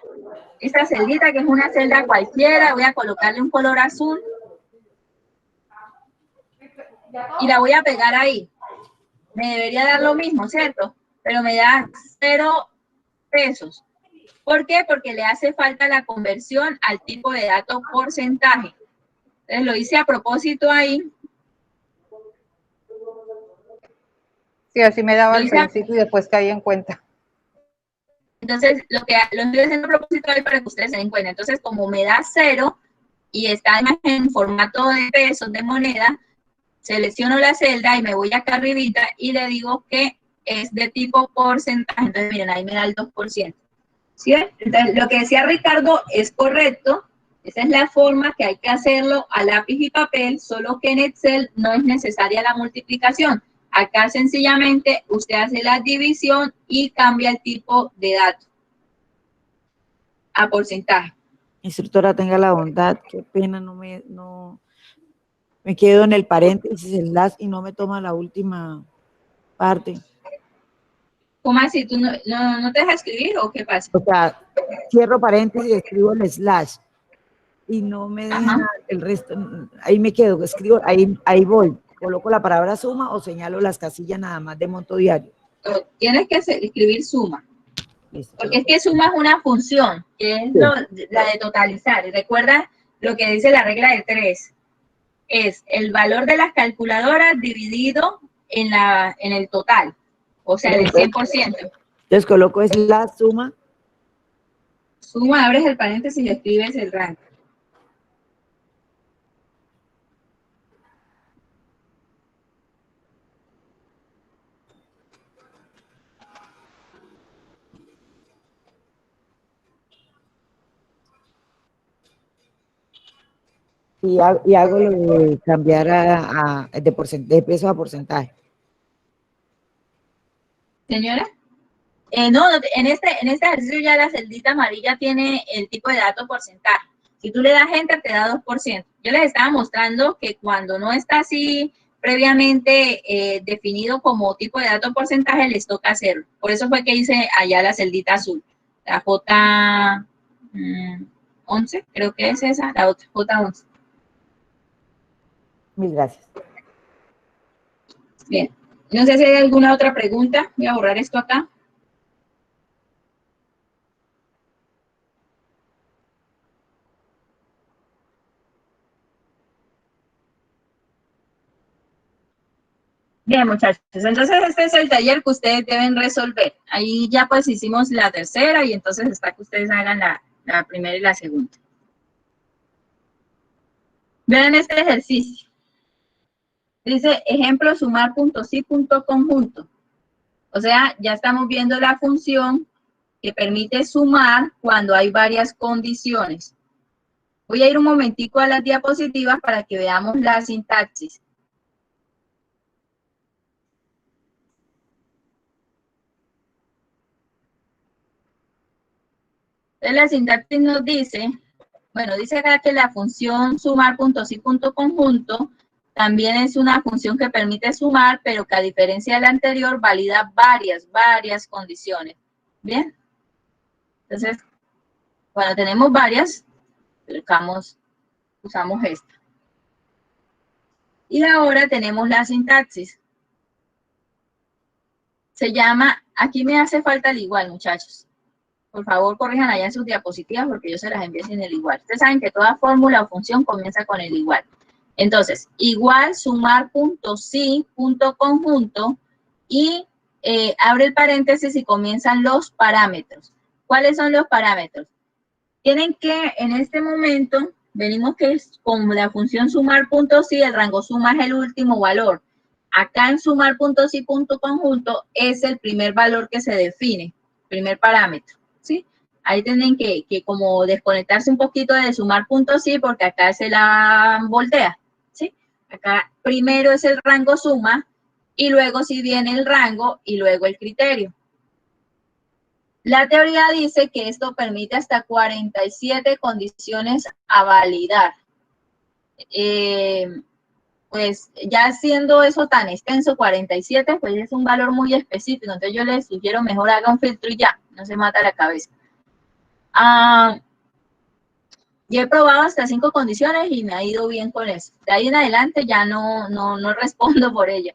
Esta celdita, que es una celda cualquiera, voy a colocarle un color azul y la voy a pegar ahí. Me debería dar lo mismo, ¿cierto? Pero me da 0 pesos. ¿Por qué? Porque le hace falta la conversión al tipo de dato porcentaje. Entonces lo hice a propósito ahí. Sí, así me daba al principio y después caí en cuenta. Entonces, lo estoy haciendo a propósito ahí para que ustedes se den cuenta. Entonces, como me da 0 y está en formato de pesos, de moneda, selecciono la celda y me voy acá arribita y le digo que es de tipo porcentaje. Entonces, miren, ahí me da el 2%. ¿Sí? Entonces, lo que decía Ricardo es correcto. Esa es la forma que hay que hacerlo a lápiz y papel, solo que en Excel no es necesaria la multiplicación. Acá sencillamente usted hace la división y cambia el tipo de dato a porcentaje. Instructora, tenga la bondad, qué pena, me quedo en el paréntesis, el slash, y no me toma la última parte. ¿Cómo así? ¿Tú no te dejas escribir o qué pasa? O sea, cierro paréntesis y escribo el slash y no me deja el resto, ahí me quedo, escribo, ahí voy, coloco la palabra suma o señalo las casillas nada más de monto diario. Tienes que escribir suma. Porque es que suma es una función, que es la de totalizar. Y recuerda lo que dice la regla de 3. Es el valor de las calculadoras dividido en el total. O sea, el 100%. Entonces coloco es la suma. Suma, abres el paréntesis y escribes el rango. Y hago lo de cambiar de peso a porcentaje. Señora. No, en este ejercicio ya la celdita amarilla tiene el tipo de dato porcentaje. Si tú le das enter, te da 2%. Yo les estaba mostrando que cuando no está así previamente definido como tipo de dato porcentaje, les toca hacerlo. Por eso fue que hice allá la celdita azul. La J11, creo que es esa, la otra, J11. Mil gracias. Bien. No sé si hay alguna otra pregunta. Voy a borrar esto acá. Bien, muchachos, entonces este es el taller que ustedes deben resolver. Ahí ya pues hicimos la tercera y entonces está que ustedes hagan la primera y la segunda. Vean este ejercicio. Dice, ejemplo, sumar punto sí, punto conjunto. O sea, ya estamos viendo la función que permite sumar cuando hay varias condiciones. Voy a ir un momentico a las diapositivas para que veamos la sintaxis. Entonces la sintaxis nos dice, bueno, dice acá que la función sumar punto sí, punto conjunto también es una función que permite sumar, pero que a diferencia de la anterior valida varias condiciones. Bien. Entonces, cuando tenemos varias, usamos esta. Y ahora tenemos la sintaxis. Se llama, aquí me hace falta el igual, muchachos. Por favor, corrijan allá en sus diapositivas porque yo se las envié sin el igual. Ustedes saben que toda fórmula o función comienza con el igual. Entonces, igual sumar punto sí, punto conjunto y abre el paréntesis y comienzan los parámetros. ¿Cuáles son los parámetros? Tienen que, en este momento, venimos que es con la función sumar punto sí, el rango suma es el último valor. Acá en sumar punto sí, punto conjunto es el primer valor que se define, primer parámetro. ¿Sí? Ahí tienen que como desconectarse un poquito de sumar puntos sí, porque acá se la voltea, ¿sí? Acá primero es el rango suma y luego sí viene el rango y luego el criterio. La teoría dice que esto permite hasta 47 condiciones a validar, pues ya siendo eso tan extenso, 47, pues es un valor muy específico, entonces yo les sugiero mejor haga un filtro y ya, no se mata la cabeza. Yo he probado hasta 5 condiciones y me ha ido bien con eso. De ahí en adelante ya no respondo por ello.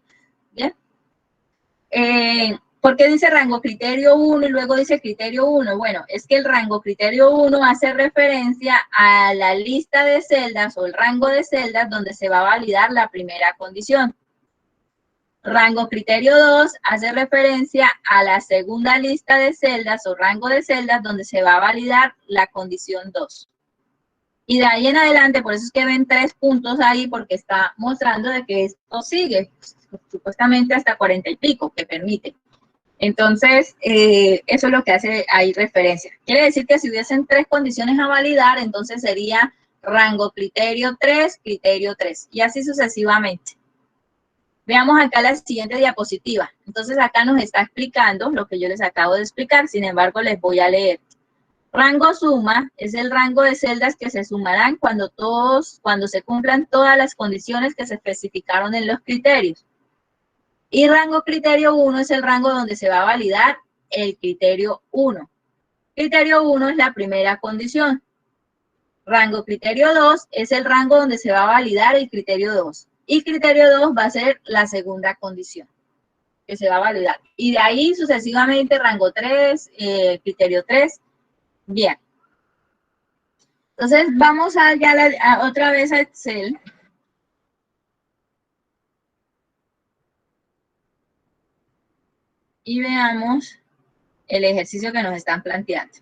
¿Bien? ¿Por qué dice rango criterio 1 y luego dice criterio 1? Bueno, es que el rango criterio 1 hace referencia a la lista de celdas o el rango de celdas donde se va a validar la primera condición. Rango criterio 2 hace referencia a la segunda lista de celdas o rango de celdas donde se va a validar la condición 2. Y de ahí en adelante, por eso es que ven 3 puntos ahí, porque está mostrando de que esto sigue, supuestamente hasta 40 y pico, que permite. Entonces, eso es lo que hace ahí referencia. Quiere decir que si hubiesen 3 condiciones a validar, entonces sería rango criterio 3, y así sucesivamente. Veamos acá la siguiente diapositiva. Entonces, acá nos está explicando lo que yo les acabo de explicar, sin embargo, les voy a leer. Rango suma es el rango de celdas que se sumarán cuando se cumplan todas las condiciones que se especificaron en los criterios. Y rango criterio 1 es el rango donde se va a validar el criterio 1. Criterio 1 es la primera condición. Rango criterio 2 es el rango donde se va a validar el criterio 2. Y criterio 2 va a ser la segunda condición que se va a validar. Y de ahí sucesivamente rango 3, criterio 3. Bien. Entonces vamos otra vez a Excel. Y veamos el ejercicio que nos están planteando.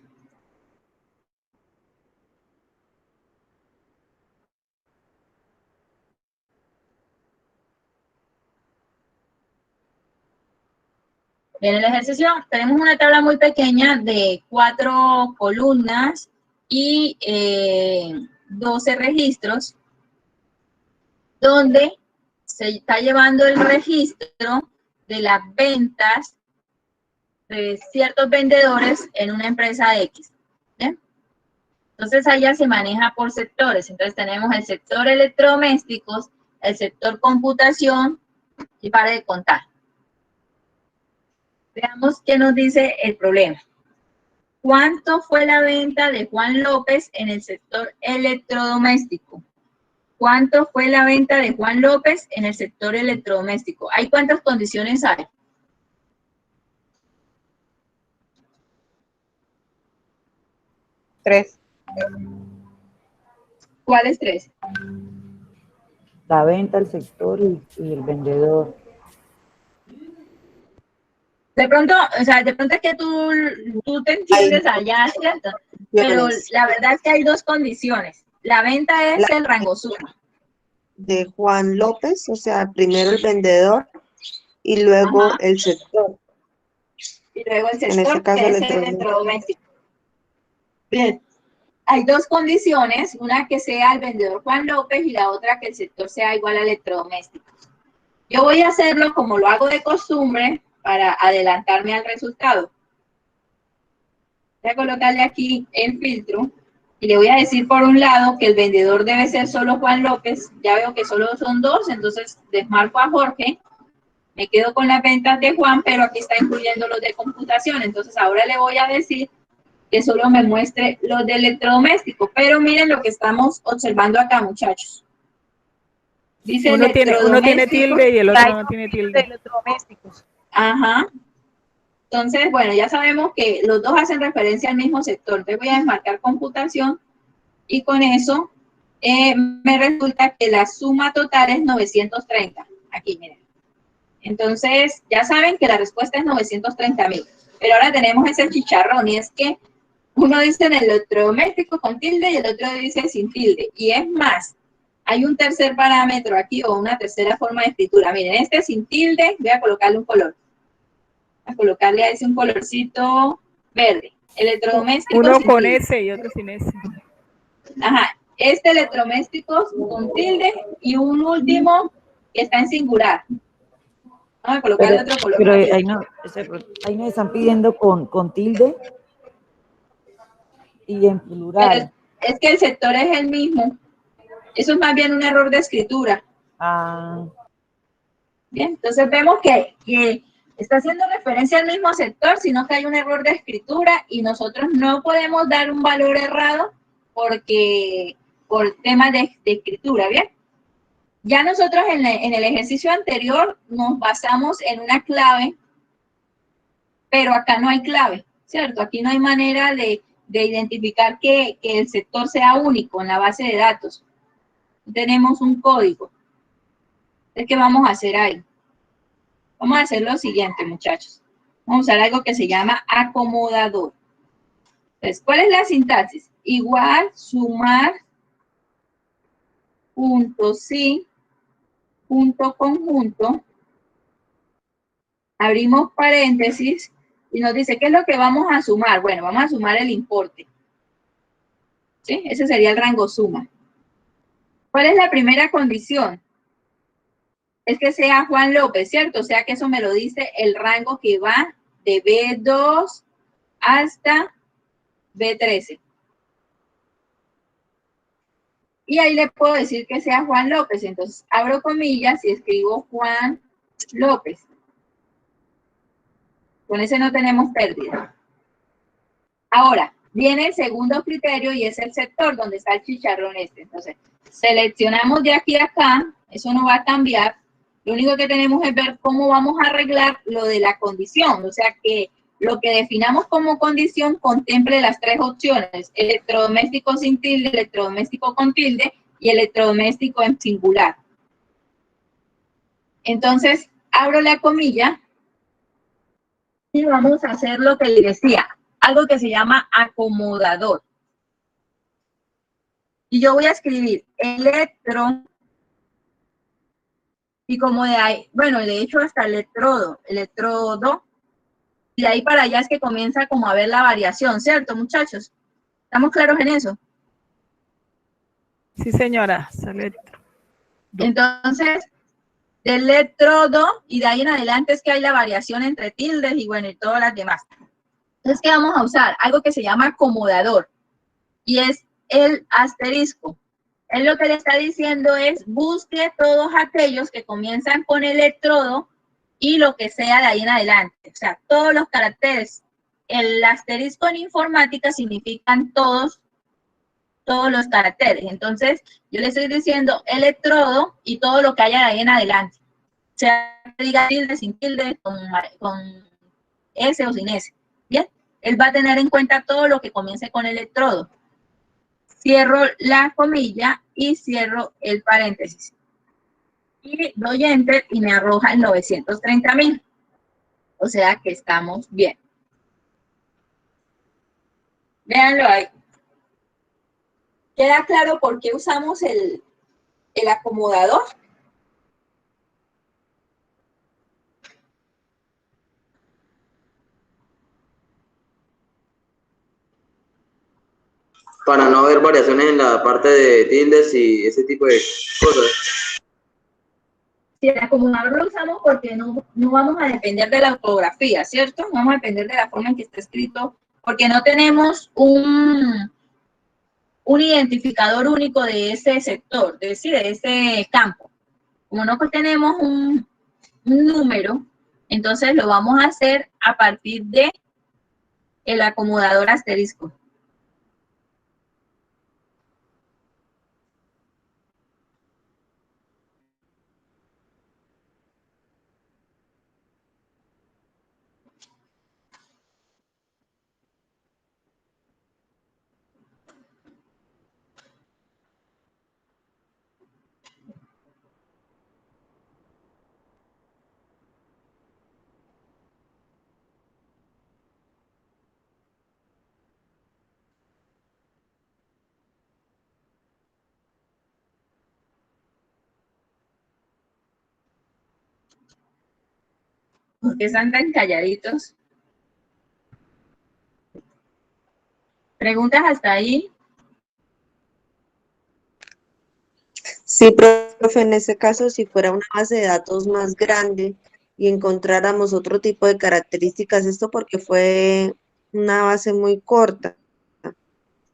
En el ejercicio tenemos una tabla muy pequeña de 4 columnas y 12 registros, donde se está llevando el registro de las ventas de ciertos vendedores en una empresa X. ¿Bien? Entonces allá se maneja por sectores. Entonces tenemos el sector electrodomésticos, el sector computación y para de contar. Veamos qué nos dice el problema. ¿Cuánto fue la venta de Juan López en el sector electrodoméstico? ¿Cuánto fue la venta de Juan López en el sector electrodoméstico? ¿Hay cuántas condiciones hay? Tres. ¿Cuáles 3? La venta, el sector y el vendedor. De pronto es que tú te entiendes allá, ¿cierto? Pero la verdad es que hay 2 condiciones. La venta es el rango suma. De Juan López, o sea, primero el vendedor y luego el sector. Y luego el En sector, este caso, que es el electrodoméstico. Bien. Hay 2 condiciones, una que sea el vendedor Juan López y la otra que el sector sea igual a electrodomésticos. Yo voy a hacerlo como lo hago de costumbre para adelantarme al resultado. Voy a colocarle aquí el filtro y le voy a decir por un lado que el vendedor debe ser solo Juan López. Ya veo que solo son 2, entonces desmarco a Jorge. Me quedo con las ventas de Juan, pero aquí está incluyendo los de computación. Entonces ahora le voy a decir que solo me muestre los de electrodomésticos. Pero miren lo que estamos observando acá, muchachos. Dice uno tiene tilde y el otro no tiene tilde. Electrodomésticos. Ajá. Entonces, bueno, ya sabemos que los 2 hacen referencia al mismo sector. Entonces voy a desmarcar computación y con eso me resulta que la suma total es 930. Aquí, miren. Entonces, ya saben que la respuesta es 930,000. Pero ahora tenemos ese chicharrón y es que uno dice en el electrodoméstico con tilde y el otro dice sin tilde. Y es más, hay un tercer parámetro aquí o una tercera forma de escritura. Miren, este sin tilde, voy a colocarle un color. Voy a colocarle a ese un colorcito verde. Electrodoméstico Uno sin con tilde. S y otro sin S. Ajá. Este electrodoméstico con tilde y un último que está en singular. Vamos a colocarle otro color. Pero ahí no están pidiendo con tilde y en plural. Es que el sector es el mismo. Eso es más bien un error de escritura. Bien, entonces vemos que está haciendo referencia al mismo sector, sino que hay un error de escritura y nosotros no podemos dar un valor errado porque por temas de escritura, ¿bien? Ya nosotros en el ejercicio anterior nos basamos en una clave, pero acá no hay clave, ¿cierto? Aquí no hay manera de identificar que el sector sea único en la base de datos. Tenemos un código. Entonces, ¿qué vamos a hacer ahí? Vamos a hacer lo siguiente, muchachos. Vamos a usar algo que se llama acomodador. Entonces, ¿cuál es la sintaxis? Igual, sumar, punto sí, punto conjunto. Abrimos paréntesis y nos dice, ¿qué es lo que vamos a sumar? Bueno, vamos a sumar el importe. ¿Sí? Ese sería el rango suma. ¿Cuál es la primera condición? Es que sea Juan López, ¿cierto? O sea que eso me lo dice el rango que va de B2 hasta B13. Y ahí le puedo decir que sea Juan López. Entonces, abro comillas y escribo Juan López. Con ese no tenemos pérdida. Ahora, viene el segundo criterio y es el sector donde está el chicharrón este. Entonces, seleccionamos de aquí a acá. Eso no va a cambiar. Lo único que tenemos es ver cómo vamos a arreglar lo de la condición. O sea, que lo que definamos como condición contemple las tres opciones: electrodoméstico sin tilde, electrodoméstico con tilde y electrodoméstico en singular. Entonces, abro la comilla y vamos a hacer lo que le decía, algo que se llama acomodador. Y yo voy a escribir electro, y como de ahí, bueno, de hecho hasta electrodo, y de ahí para allá es que comienza como a ver la variación, ¿cierto, muchachos? ¿Estamos claros en eso? Sí, señora. Entonces, de electrodo, y de ahí en adelante es que hay la variación entre tildes y bueno, y todas las demás. Entonces, ¿qué vamos a usar? Algo que se llama acomodador, y es el asterisco. Él lo que le está diciendo es, busque todos aquellos que comienzan con electrodo y lo que sea de ahí en adelante. O sea, todos los caracteres. El asterisco en informática significan todos los caracteres. Entonces, yo le estoy diciendo electrodo y todo lo que haya de ahí en adelante. O sea, diga tilde, sin tilde, con S o sin S. Bien, él va a tener en cuenta todo lo que comience con electrodo. Cierro la comilla y cierro el paréntesis. Y doy enter y me arroja el 930.000. O sea que estamos bien. Véanlo ahí. ¿Queda claro por qué usamos el acomodador? Para no ver variaciones en la parte de tildes y ese tipo de cosas. Si el acomodador lo usamos porque no vamos a depender de la ortografía, ¿cierto? No vamos a depender de la forma en que está escrito, porque no tenemos un identificador único de ese sector, de ese campo. Como no tenemos un número, entonces lo vamos a hacer a partir de el acomodador asterisco. ¿Por qué están tan calladitos? ¿Preguntas hasta ahí? Sí, profe, en ese caso, si fuera una base de datos más grande y encontráramos otro tipo de características, esto porque fue una base muy corta,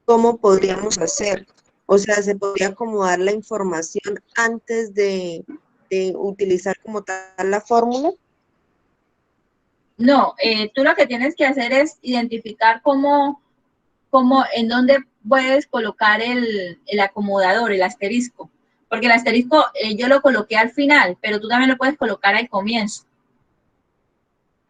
¿cómo podríamos hacer? O sea, se podría acomodar la información antes de utilizar como tal la fórmula. No, tú lo que tienes que hacer es identificar en dónde puedes colocar el acomodador, el asterisco. Porque el asterisco yo lo coloqué al final, pero tú también lo puedes colocar al comienzo.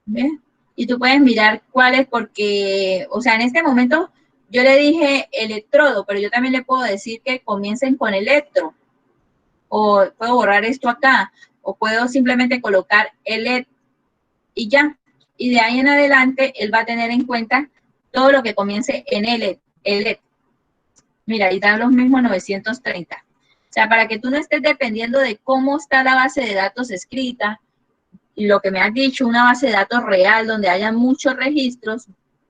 ¿Ves? Y tú puedes mirar cuáles, porque, o sea, en este momento yo le dije electrodo, pero yo también le puedo decir que comiencen con electro. O puedo borrar esto acá, o puedo simplemente colocar elet y ya. Y de ahí en adelante, él va a tener en cuenta todo lo que comience en elet. Mira, ahí están los mismos 930. O sea, para que tú no estés dependiendo de cómo está la base de datos escrita, y lo que me has dicho, una base de datos real donde haya muchos registros,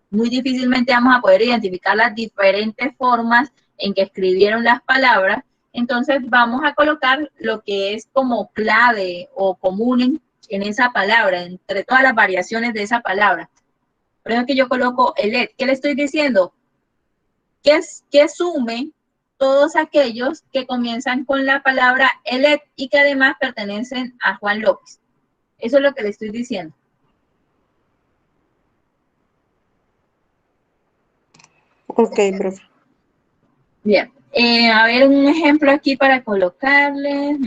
muy difícilmente vamos a poder identificar las diferentes formas en que escribieron las palabras. Entonces vamos a colocar lo que es como clave o común en esa palabra, entre todas las variaciones de esa palabra. Por eso que yo coloco elet. ¿Qué le estoy diciendo? Que sume todos aquellos que comienzan con la palabra elet y que además pertenecen a Juan López. Eso es lo que le estoy diciendo. Ok, profe. Bien. A ver, un ejemplo aquí para colocarle.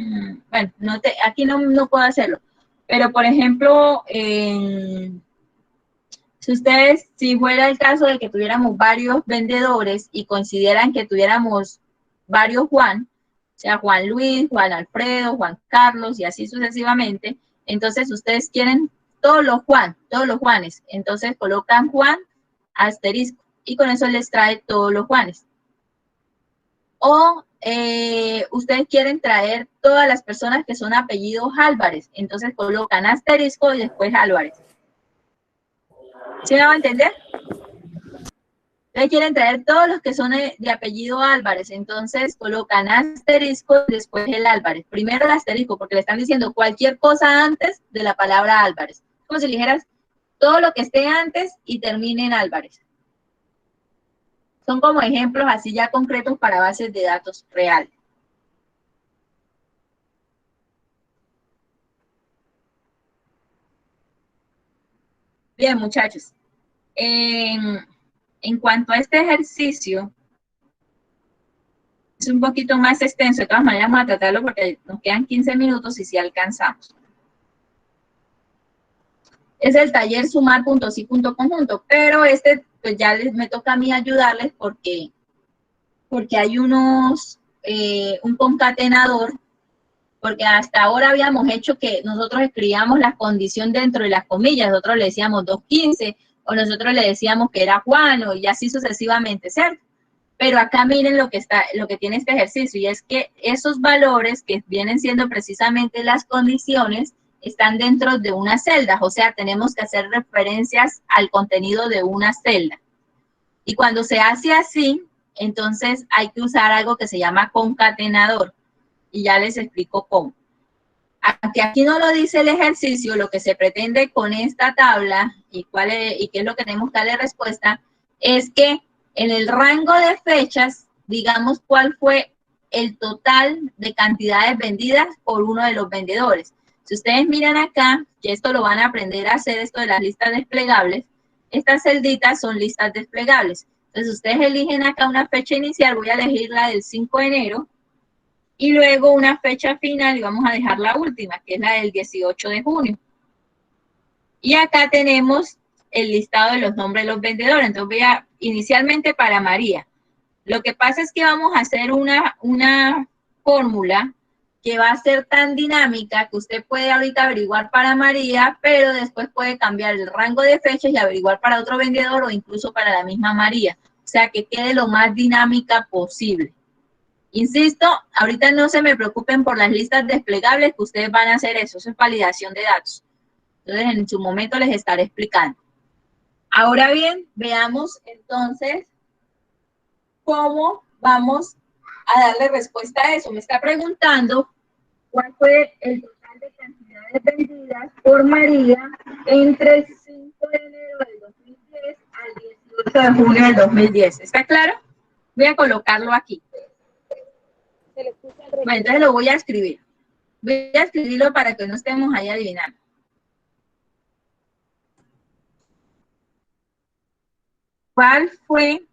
Bueno, aquí no puedo hacerlo. Pero, por ejemplo, si fuera el caso de que tuviéramos varios vendedores y consideran que tuviéramos varios Juan, o sea, Juan Luis, Juan Alfredo, Juan Carlos y así sucesivamente, entonces ustedes quieren todos los Juanes, entonces colocan Juan asterisco y con eso les trae todos los Juanes. O ustedes quieren traer todas las personas que son apellidos Álvarez, entonces colocan asterisco y después Álvarez. ¿Sí me va a entender? Ustedes quieren traer todos los que son de apellido Álvarez, entonces colocan asterisco y después el Álvarez. Primero el asterisco, porque le están diciendo cualquier cosa antes de la palabra Álvarez. Como si le dijeras todo lo que esté antes y termine en Álvarez. Son como ejemplos así ya concretos para bases de datos reales. Bien, muchachos. En cuanto a este ejercicio, es un poquito más extenso. De todas maneras, vamos a tratarlo porque nos quedan 15 minutos y si alcanzamos. Es el taller sumar.si.conjunto, pero pues ya me toca a mí ayudarles porque hay un concatenador, porque hasta ahora habíamos hecho que nosotros escribíamos la condición dentro de las comillas, nosotros le decíamos 215, o nosotros le decíamos que era Juan, y así sucesivamente, ¿cierto? Pero acá miren lo que tiene este ejercicio, y es que esos valores que vienen siendo precisamente las condiciones están dentro de unas celdas, o sea, tenemos que hacer referencias al contenido de una celda. Y cuando se hace así, entonces hay que usar algo que se llama concatenador, y ya les explico cómo. Aunque aquí no lo dice el ejercicio, lo que se pretende con esta tabla y qué es lo que tenemos que darle respuesta, es que en el rango de fechas, digamos cuál fue el total de cantidades vendidas por uno de los vendedores. Si ustedes miran acá, que esto lo van a aprender a hacer, esto de las listas desplegables, estas celditas son listas desplegables. Entonces ustedes eligen acá una fecha inicial, voy a elegir la del 5 de enero, y luego una fecha final y vamos a dejar la última, que es la del 18 de junio. Y acá tenemos el listado de los nombres de los vendedores. Entonces voy a, inicialmente para María. Lo que pasa es que vamos a hacer una fórmula que va a ser tan dinámica que usted puede ahorita averiguar para María, pero después puede cambiar el rango de fechas y averiguar para otro vendedor o incluso para la misma María. O sea, que quede lo más dinámica posible. Insisto, ahorita no se me preocupen por las listas desplegables, que ustedes van a hacer eso es validación de datos. Entonces, en su momento les estaré explicando. Ahora bien, veamos entonces cómo vamos a darle respuesta a eso. Me está preguntando cuál fue el total de cantidades vendidas por María entre el 5 de enero del 2010 al 18 de junio del 2010. ¿Está claro? Voy a colocarlo aquí. Bueno, entonces lo voy a escribir. Voy a escribirlo para que no estemos ahí adivinando. ¿Cuál fue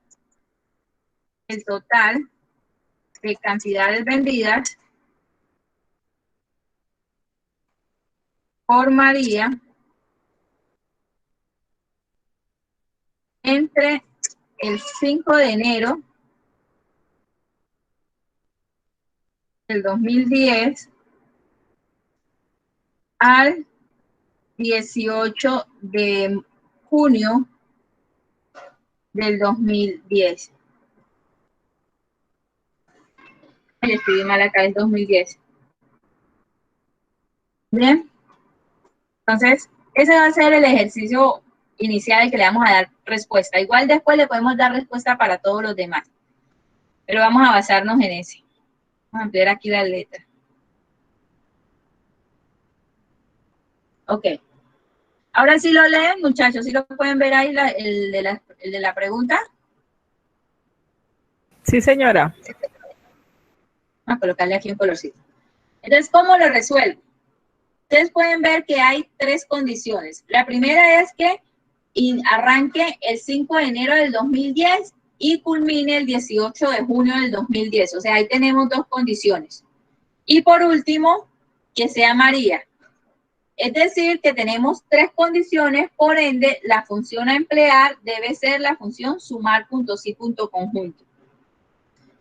el total de cantidades vendidas por María entre el 5 de enero del 2010 al 18 de junio del 2010? Ay, escribí mal acá, es 2010. Bien. Entonces, ese va a ser el ejercicio inicial que le vamos a dar respuesta. Igual después le podemos dar respuesta para todos los demás. Pero vamos a basarnos en ese. Vamos a ampliar aquí la letra. Ok. Ahora sí lo leen, muchachos. ¿Sí lo pueden ver ahí, el de la pregunta? Sí, señora. Vamos a colocarle aquí un colorcito. Entonces, ¿cómo lo resuelvo? Ustedes pueden ver que hay tres condiciones. La primera es que arranque el 5 de enero del 2010 y culmine el 18 de junio del 2010. O sea, ahí tenemos dos condiciones. Y por último, que sea María. Es decir, que tenemos tres condiciones, por ende, la función a emplear debe ser la función sumar punto sí punto conjunto.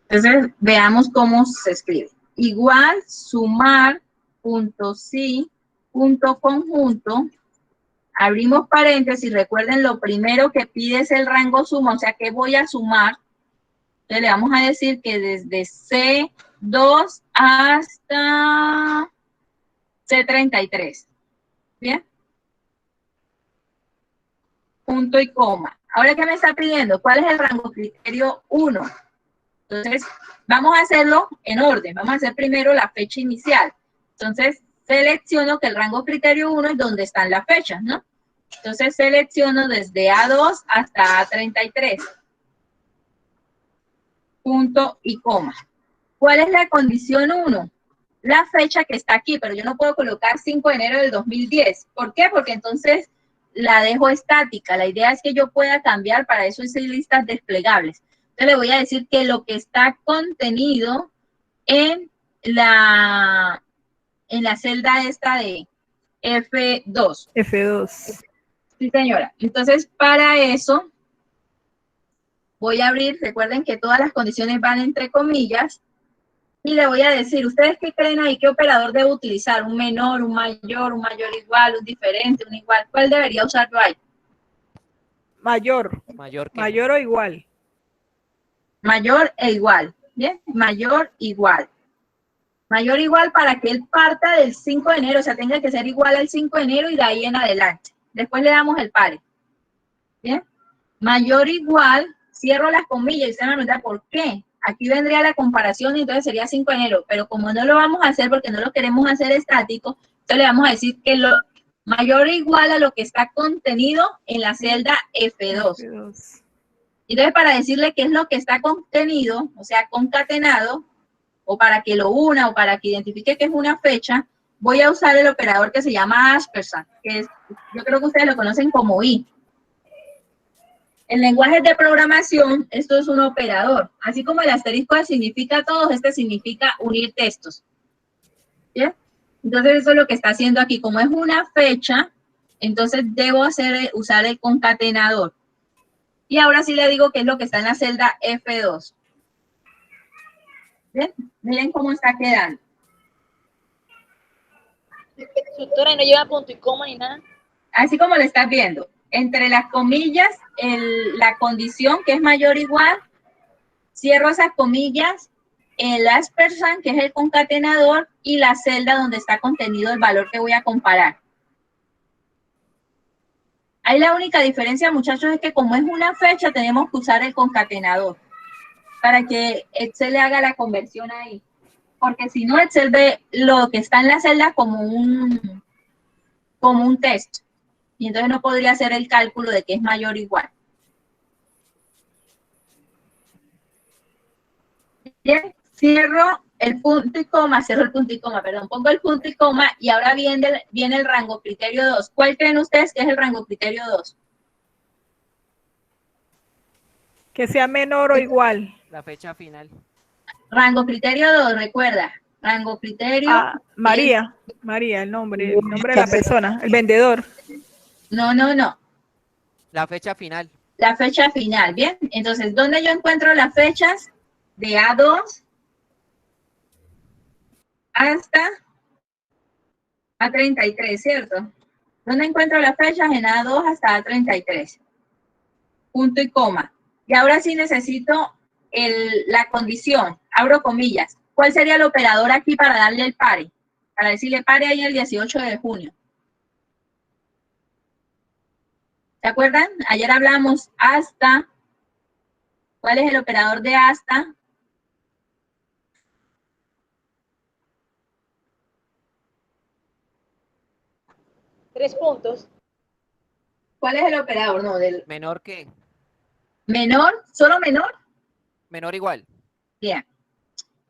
Entonces, veamos cómo se escribe. Igual sumar punto sí punto conjunto, abrimos paréntesis, recuerden lo primero que pide es el rango suma, o sea que voy a sumar. Entonces le vamos a decir que desde C2 hasta C33. ¿Bien? Punto y coma. Ahora, ¿qué me está pidiendo? ¿Cuál es el rango criterio 1? Entonces, vamos a hacerlo en orden. Vamos a hacer primero la fecha inicial. Entonces, selecciono que el rango criterio 1 es donde están las fechas, ¿no? Entonces, selecciono desde A2 hasta A33. Punto y coma. ¿Cuál es la condición 1? La fecha que está aquí, pero yo no puedo colocar 5 de enero del 2010. ¿Por qué? Porque entonces la dejo estática. La idea es que yo pueda cambiar, para eso hice listas desplegables. Entonces le voy a decir que lo que está contenido en la celda esta de F2. F2. Sí, señora. Entonces, para eso, voy a abrir, recuerden que todas las condiciones van entre comillas, y le voy a decir, ¿ustedes qué creen ahí? ¿Qué operador debo utilizar? ¿Un menor, un mayor igual, un diferente, un igual? ¿Cuál debería usar yo ahí? Mayor. Mayor o igual. Mayor e igual. Bien, mayor igual. Mayor igual para que él parta del 5 de enero, o sea, tenga que ser igual al 5 de enero y de ahí en adelante. Después le damos el pare. Bien. Mayor igual, cierro las comillas y se van a preguntar por qué. Aquí vendría la comparación y entonces sería 5 de enero, pero como no lo vamos a hacer porque no lo queremos hacer estático, entonces le vamos a decir que lo mayor o igual a lo que está contenido en la celda F2. Entonces, para decirle qué es lo que está contenido, o sea, concatenado, o para que lo una, o para que identifique que es una fecha, voy a usar el operador que se llama aspersa, que es, yo creo que ustedes lo conocen como I. En lenguajes de programación, esto es un operador. Así como el asterisco significa todos, este significa unir textos. ¿Bien? Entonces, eso es lo que está haciendo aquí. Como es una fecha, entonces debo usar el concatenador. Y ahora sí le digo qué es lo que está en la celda F2. ¿Bien? Miren cómo está quedando. Doctora, no lleva punto y coma ni nada. Así como lo estás viendo. Entre las comillas, la condición que es mayor o igual, cierro esas comillas, el aspersan, que es el concatenador, y la celda donde está contenido el valor que voy a comparar. Ahí la única diferencia, muchachos, es que como es una fecha, tenemos que usar el concatenador para que Excel le haga la conversión ahí. Porque si no, Excel ve lo que está en la celda como un texto. Y entonces no podría hacer el cálculo de que es mayor o igual. Bien, cierro el punto y coma, cierro el punto y coma, perdón, pongo el punto y coma y ahora viene el rango criterio 2. ¿Cuál creen ustedes que es el rango criterio 2? Que sea menor o igual. La fecha final. Rango criterio 2, recuerda. Rango criterio. María, María, el nombre de la persona, el vendedor. No. La fecha final. La fecha final, ¿bien? Entonces, ¿dónde yo encuentro las fechas? De A2 hasta A33, ¿cierto? ¿Dónde encuentro las fechas? En A2 hasta A33. Punto y coma. Y ahora sí necesito la condición, abro comillas. ¿Cuál sería el operador aquí para darle el pare? Para decirle pare ahí el 18 de junio. ¿Se acuerdan? Ayer hablamos hasta. ¿Cuál es el operador de hasta? Tres puntos. ¿Cuál es el operador? No, del ¿Menor qué? menor, solo menor. Menor igual. Bien.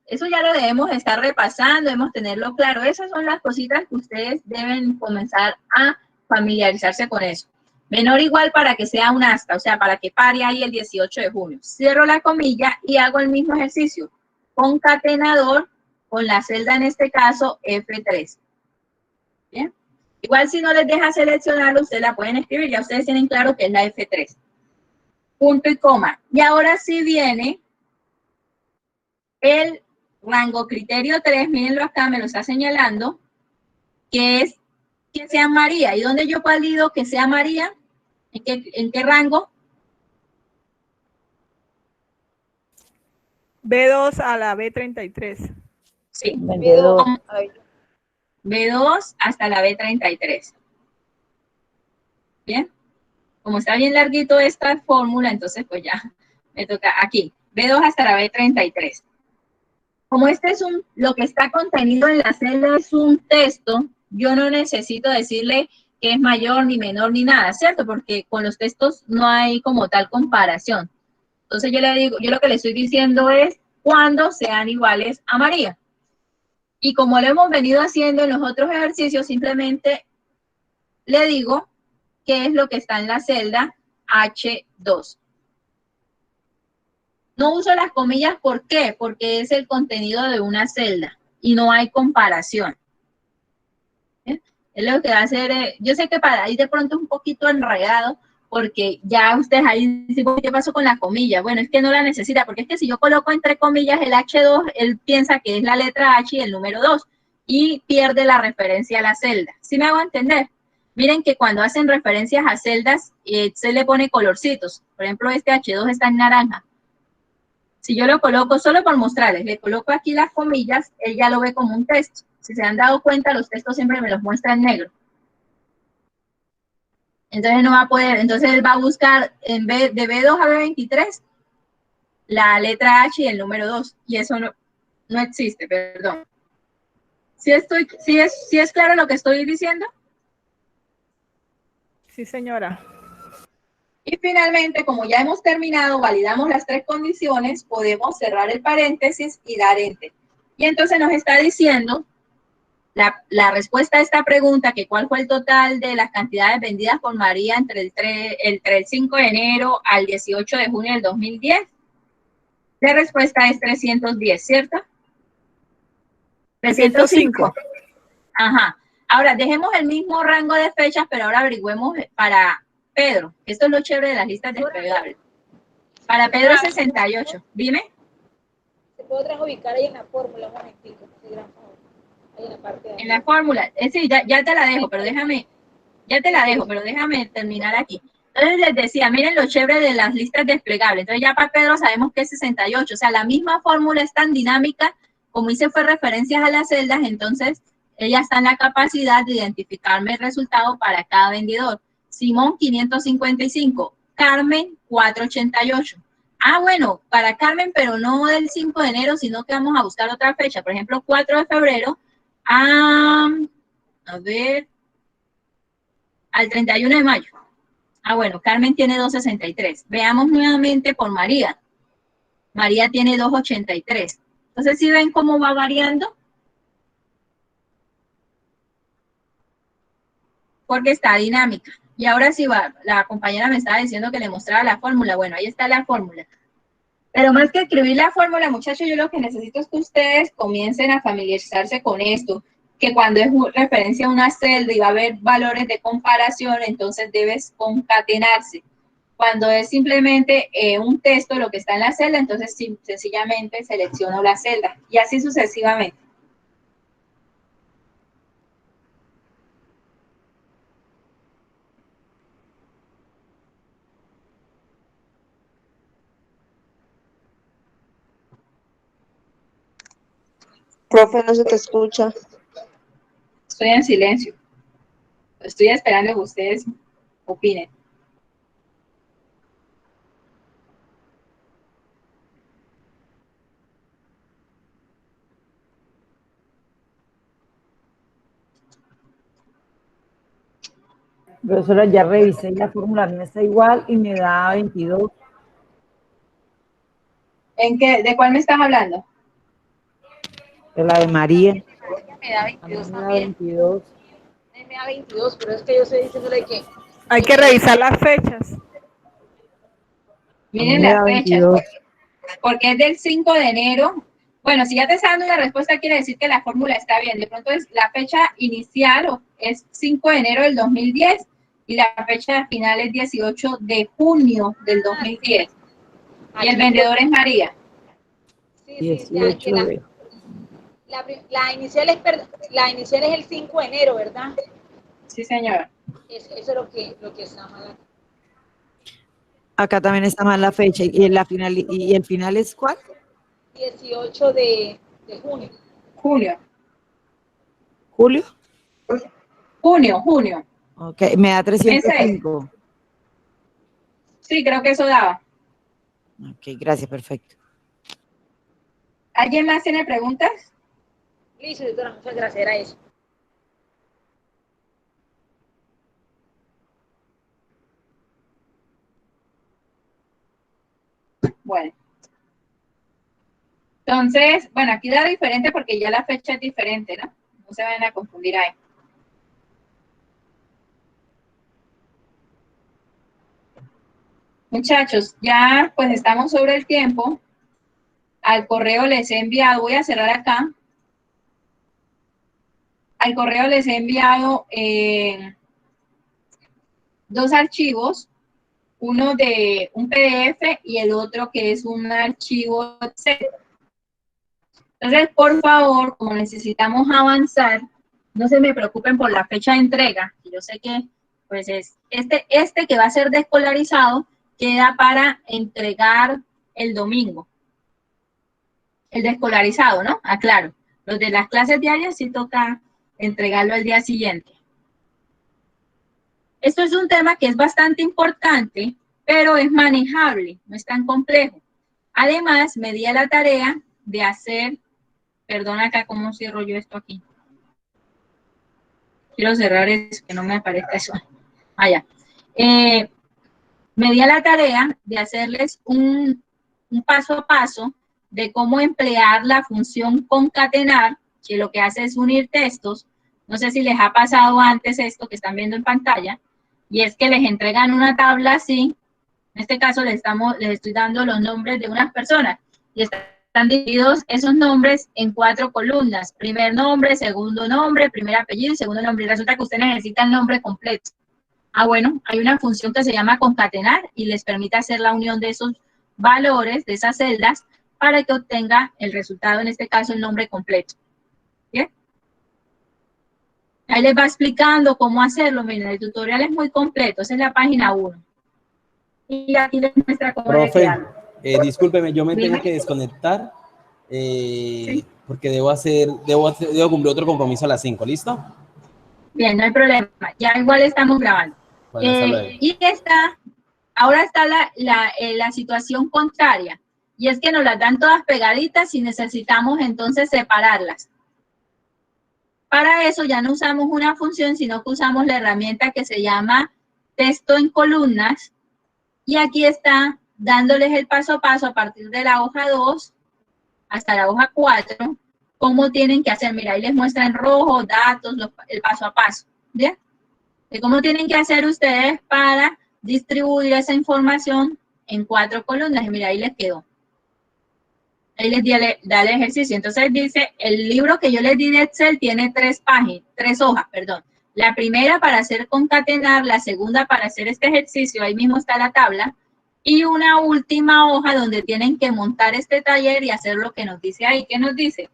Eso ya lo debemos estar repasando, debemos tenerlo claro. Esas son las cositas que ustedes deben comenzar a familiarizarse con eso. Menor igual para que sea un hasta, o sea, para que pare ahí el 18 de junio. Cierro la comilla y hago el mismo ejercicio. Concatenador con la celda, en este caso, F3. Bien. Igual si no les deja seleccionarlo, ustedes la pueden escribir. Ya ustedes tienen claro que es la F3. Punto y coma. Y ahora sí viene el rango criterio 3, mírenlo acá, me lo está señalando, que es que sea María. ¿Y dónde yo valido que sea María? ¿En qué rango? B2 a la B33. Sí. B2. B2 hasta la B33. Bien. Como está bien larguito esta fórmula, entonces pues ya me toca aquí. B2 hasta la B33. Como este es lo que está contenido en la celda es un texto, yo no necesito decirle que es mayor ni menor ni nada, ¿cierto? Porque con los textos no hay como tal comparación. Entonces yo le digo, yo lo que le estoy diciendo es cuando sean iguales a María. Y como lo hemos venido haciendo en los otros ejercicios, simplemente le digo qué es lo que está en la celda H2. No uso las comillas, ¿por qué? Porque es el contenido de una celda y no hay comparación. ¿Bien? Es lo que va a hacer, yo sé que para ahí de pronto es un poquito enredado, porque ya ustedes ahí dicen, ¿qué pasó con la comilla? Bueno, es que no la necesita, porque es que si yo coloco entre comillas el H2, él piensa que es la letra H y el número 2, y pierde la referencia a la celda. ¿Sí me hago entender? Miren que cuando hacen referencias a celdas, se le pone colorcitos. Por ejemplo, este H2 está en naranja. Si yo lo coloco, solo por mostrarles, le coloco aquí las comillas, él ya lo ve como un texto. Si se han dado cuenta, los textos siempre me los muestra en negro. Entonces no va a poder, entonces él va a buscar en vez de B2 a B23 la letra H y el número 2, y eso no existe, perdón. ¿Sí es claro lo que estoy diciendo? Sí, señora. Y finalmente, como ya hemos terminado, validamos las tres condiciones, podemos cerrar el paréntesis y dar enter. Y entonces nos está diciendo la respuesta a esta pregunta, que cuál fue el total de las cantidades vendidas por María entre el 5 de enero al 18 de junio del 2010. La respuesta es 310, ¿cierto? 305. Ajá. Ahora, dejemos el mismo rango de fechas, pero ahora averigüemos para Pedro. Esto es lo chévere de las listas desplegables. Para Pedro es 68. Dime. ¿Se puede otra vez ubicar ahí en la fórmula un momentico? Ahí en la parte de... En la fórmula. Sí, ya te la dejo, pero déjame terminar aquí. Entonces les decía, miren lo chévere de las listas desplegables. Entonces ya para Pedro sabemos que es 68. O sea, la misma fórmula es tan dinámica, como hice fue referencias a las celdas, entonces ella está en la capacidad de identificarme el resultado para cada vendedor. Simón, 555. Carmen, 488. Ah, bueno, para Carmen, pero no del 5 de enero, sino que vamos a buscar otra fecha. Por ejemplo, 4 de febrero. A ver, al 31 de mayo. Ah, bueno, Carmen tiene 263. Veamos nuevamente por María. María tiene 283. Entonces, ¿sí ven cómo va variando? Porque está dinámica. Y ahora sí va, la compañera me estaba diciendo que le mostraba la fórmula. Bueno, ahí está la fórmula. Pero más que escribir la fórmula, muchachos, yo lo que necesito es que ustedes comiencen a familiarizarse con esto, que cuando es referencia a una celda y va a haber valores de comparación, entonces debes concatenarse. Cuando es simplemente un texto, lo que está en la celda, entonces sencillamente selecciono la celda y así sucesivamente. Profe, no se te escucha. Estoy en silencio. Estoy esperando que ustedes opinen. Profesora, ya revisé la fórmula, no está igual y me da 22. ¿En qué? ¿De cuál me estás hablando? De la de María. Me da 22 Me da también. 22. Me da 22, pero es que yo estoy diciéndole que Hay que revisar las fechas. Miren las fechas, porque es del 5 de enero. Bueno, si ya te está dando una respuesta, quiere decir que la fórmula está bien. De pronto es la fecha inicial es 5 de enero del 2010 y la fecha final es 18 de junio del 2010. Y el vendedor es María. sí, 18 de... la inicial es el 5 de enero, ¿verdad? Sí, señora. Eso es lo que está mal. Acá también está mal la fecha. ¿Y el final es cuál? 18 de junio. Julio. ¿Julio? Junio. Ok, me da 305. Sí, creo que eso daba. Ok, gracias, perfecto. ¿Alguien más tiene preguntas? Listo, doctora, muchas gracias, era eso. Bueno. Entonces, bueno, aquí da diferente porque ya la fecha es diferente, ¿no? No se vayan a confundir ahí. Muchachos, ya pues estamos sobre el tiempo. Al correo les he enviado, voy a cerrar acá. Al correo les he enviado dos archivos, uno de un PDF y el otro que es un archivo Excel. Entonces, por favor, como necesitamos avanzar, no se me preocupen por la fecha de entrega. Yo sé que pues es este que va a ser desescolarizado queda para entregar el domingo. El desescolarizado, ¿no? Aclaro. Los de las clases diarias sí toca entregarlo al día siguiente. Esto es un tema que es bastante importante, pero es manejable, no es tan complejo. Además, me di a la tarea de hacer, perdón acá cómo cierro yo esto aquí. Quiero cerrar eso, que no me aparezca eso. Allá. Me di a la tarea de hacerles un paso a paso de cómo emplear la función concatenar, que lo que hace es unir textos. No sé si les ha pasado antes esto que están viendo en pantalla, y es que les entregan una tabla así. En este caso les estoy dando los nombres de unas personas, y están divididos esos nombres en 4 columnas. Primer nombre, segundo nombre, primer apellido y segundo nombre. Y resulta que usted necesita el nombre completo. Ah, bueno, hay una función que se llama concatenar y les permite hacer la unión de esos valores, de esas celdas, para que obtenga el resultado, en este caso el nombre completo. ¿Bien? Ahí les va explicando cómo hacerlo. Miren, el tutorial es muy completo, esa es la página 1. Y aquí les muestra cómo Profe, le discúlpeme, yo me Dime. tengo que desconectar porque debo cumplir otro compromiso a las 5, ¿listo? Bien, no hay problema, ya igual estamos grabando. Bueno, hasta luego. Y ahora está la situación contraria, y es que nos las dan todas pegaditas y necesitamos entonces separarlas. Para eso ya no usamos una función, sino que usamos la herramienta que se llama texto en columnas, y aquí está dándoles el paso a paso a partir de la hoja 2, hasta la hoja 4, cómo tienen que hacer. Mira, ahí les muestra en rojo, datos, el paso a paso, ¿ya? De cómo tienen que hacer ustedes para distribuir esa información en 4 columnas. Y mira, ahí les quedó. Ahí les da el ejercicio. Entonces dice, el libro que yo les di de Excel tiene 3 hojas, perdón. La primera para hacer concatenar, la segunda para hacer este ejercicio, ahí mismo está la tabla, y una última hoja donde tienen que montar este taller y hacer lo que nos dice ahí. ¿Qué nos dice?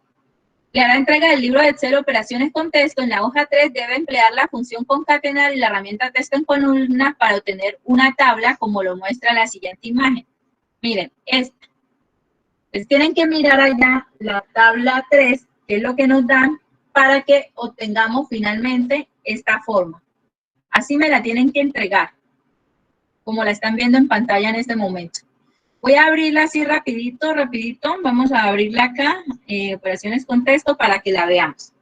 Le hará entrega del libro de Excel Operaciones con Texto. En la hoja 3 debe emplear la función concatenar y la herramienta texto en columnas para obtener una tabla como lo muestra la siguiente imagen. Miren, esta. Entonces tienen que mirar allá la tabla 3, que es lo que nos dan para que obtengamos finalmente esta forma. Así me la tienen que entregar, como la están viendo en pantalla en este momento. Voy a abrirla así rapidito. Vamos a abrirla acá, operaciones con texto, para que la veamos.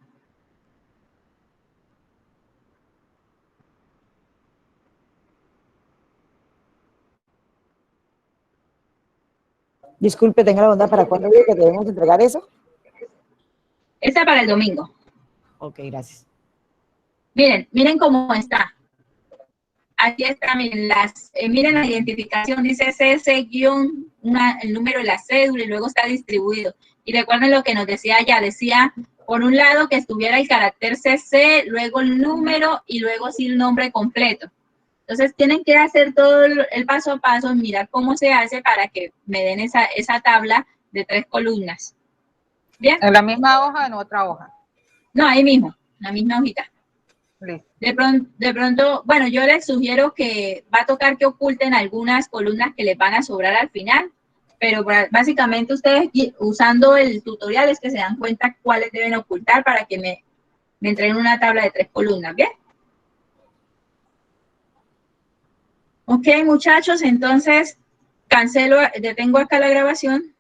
Disculpe, tenga la bondad, ¿para cuándo digo que debemos entregar eso? Esta para el domingo. Ok, gracias. Miren cómo está. Aquí está, miren la identificación, dice CS- el número de la cédula y luego está distribuido. Y recuerden lo que nos decía allá, decía, por un lado que estuviera el carácter CC, luego el número y luego sí el nombre completo. Entonces tienen que hacer todo el paso a paso, mirar cómo se hace para que me den esa tabla de 3 columnas. ¿Bien? ¿En la misma hoja o en otra hoja? No, ahí mismo, la misma hojita. Listo. De pronto, bueno, yo les sugiero que va a tocar que oculten algunas columnas que les van a sobrar al final, pero básicamente ustedes usando el tutorial es que se dan cuenta cuáles deben ocultar para que me entreguen una tabla de 3 columnas, ¿bien? Ok, muchachos, entonces detengo acá la grabación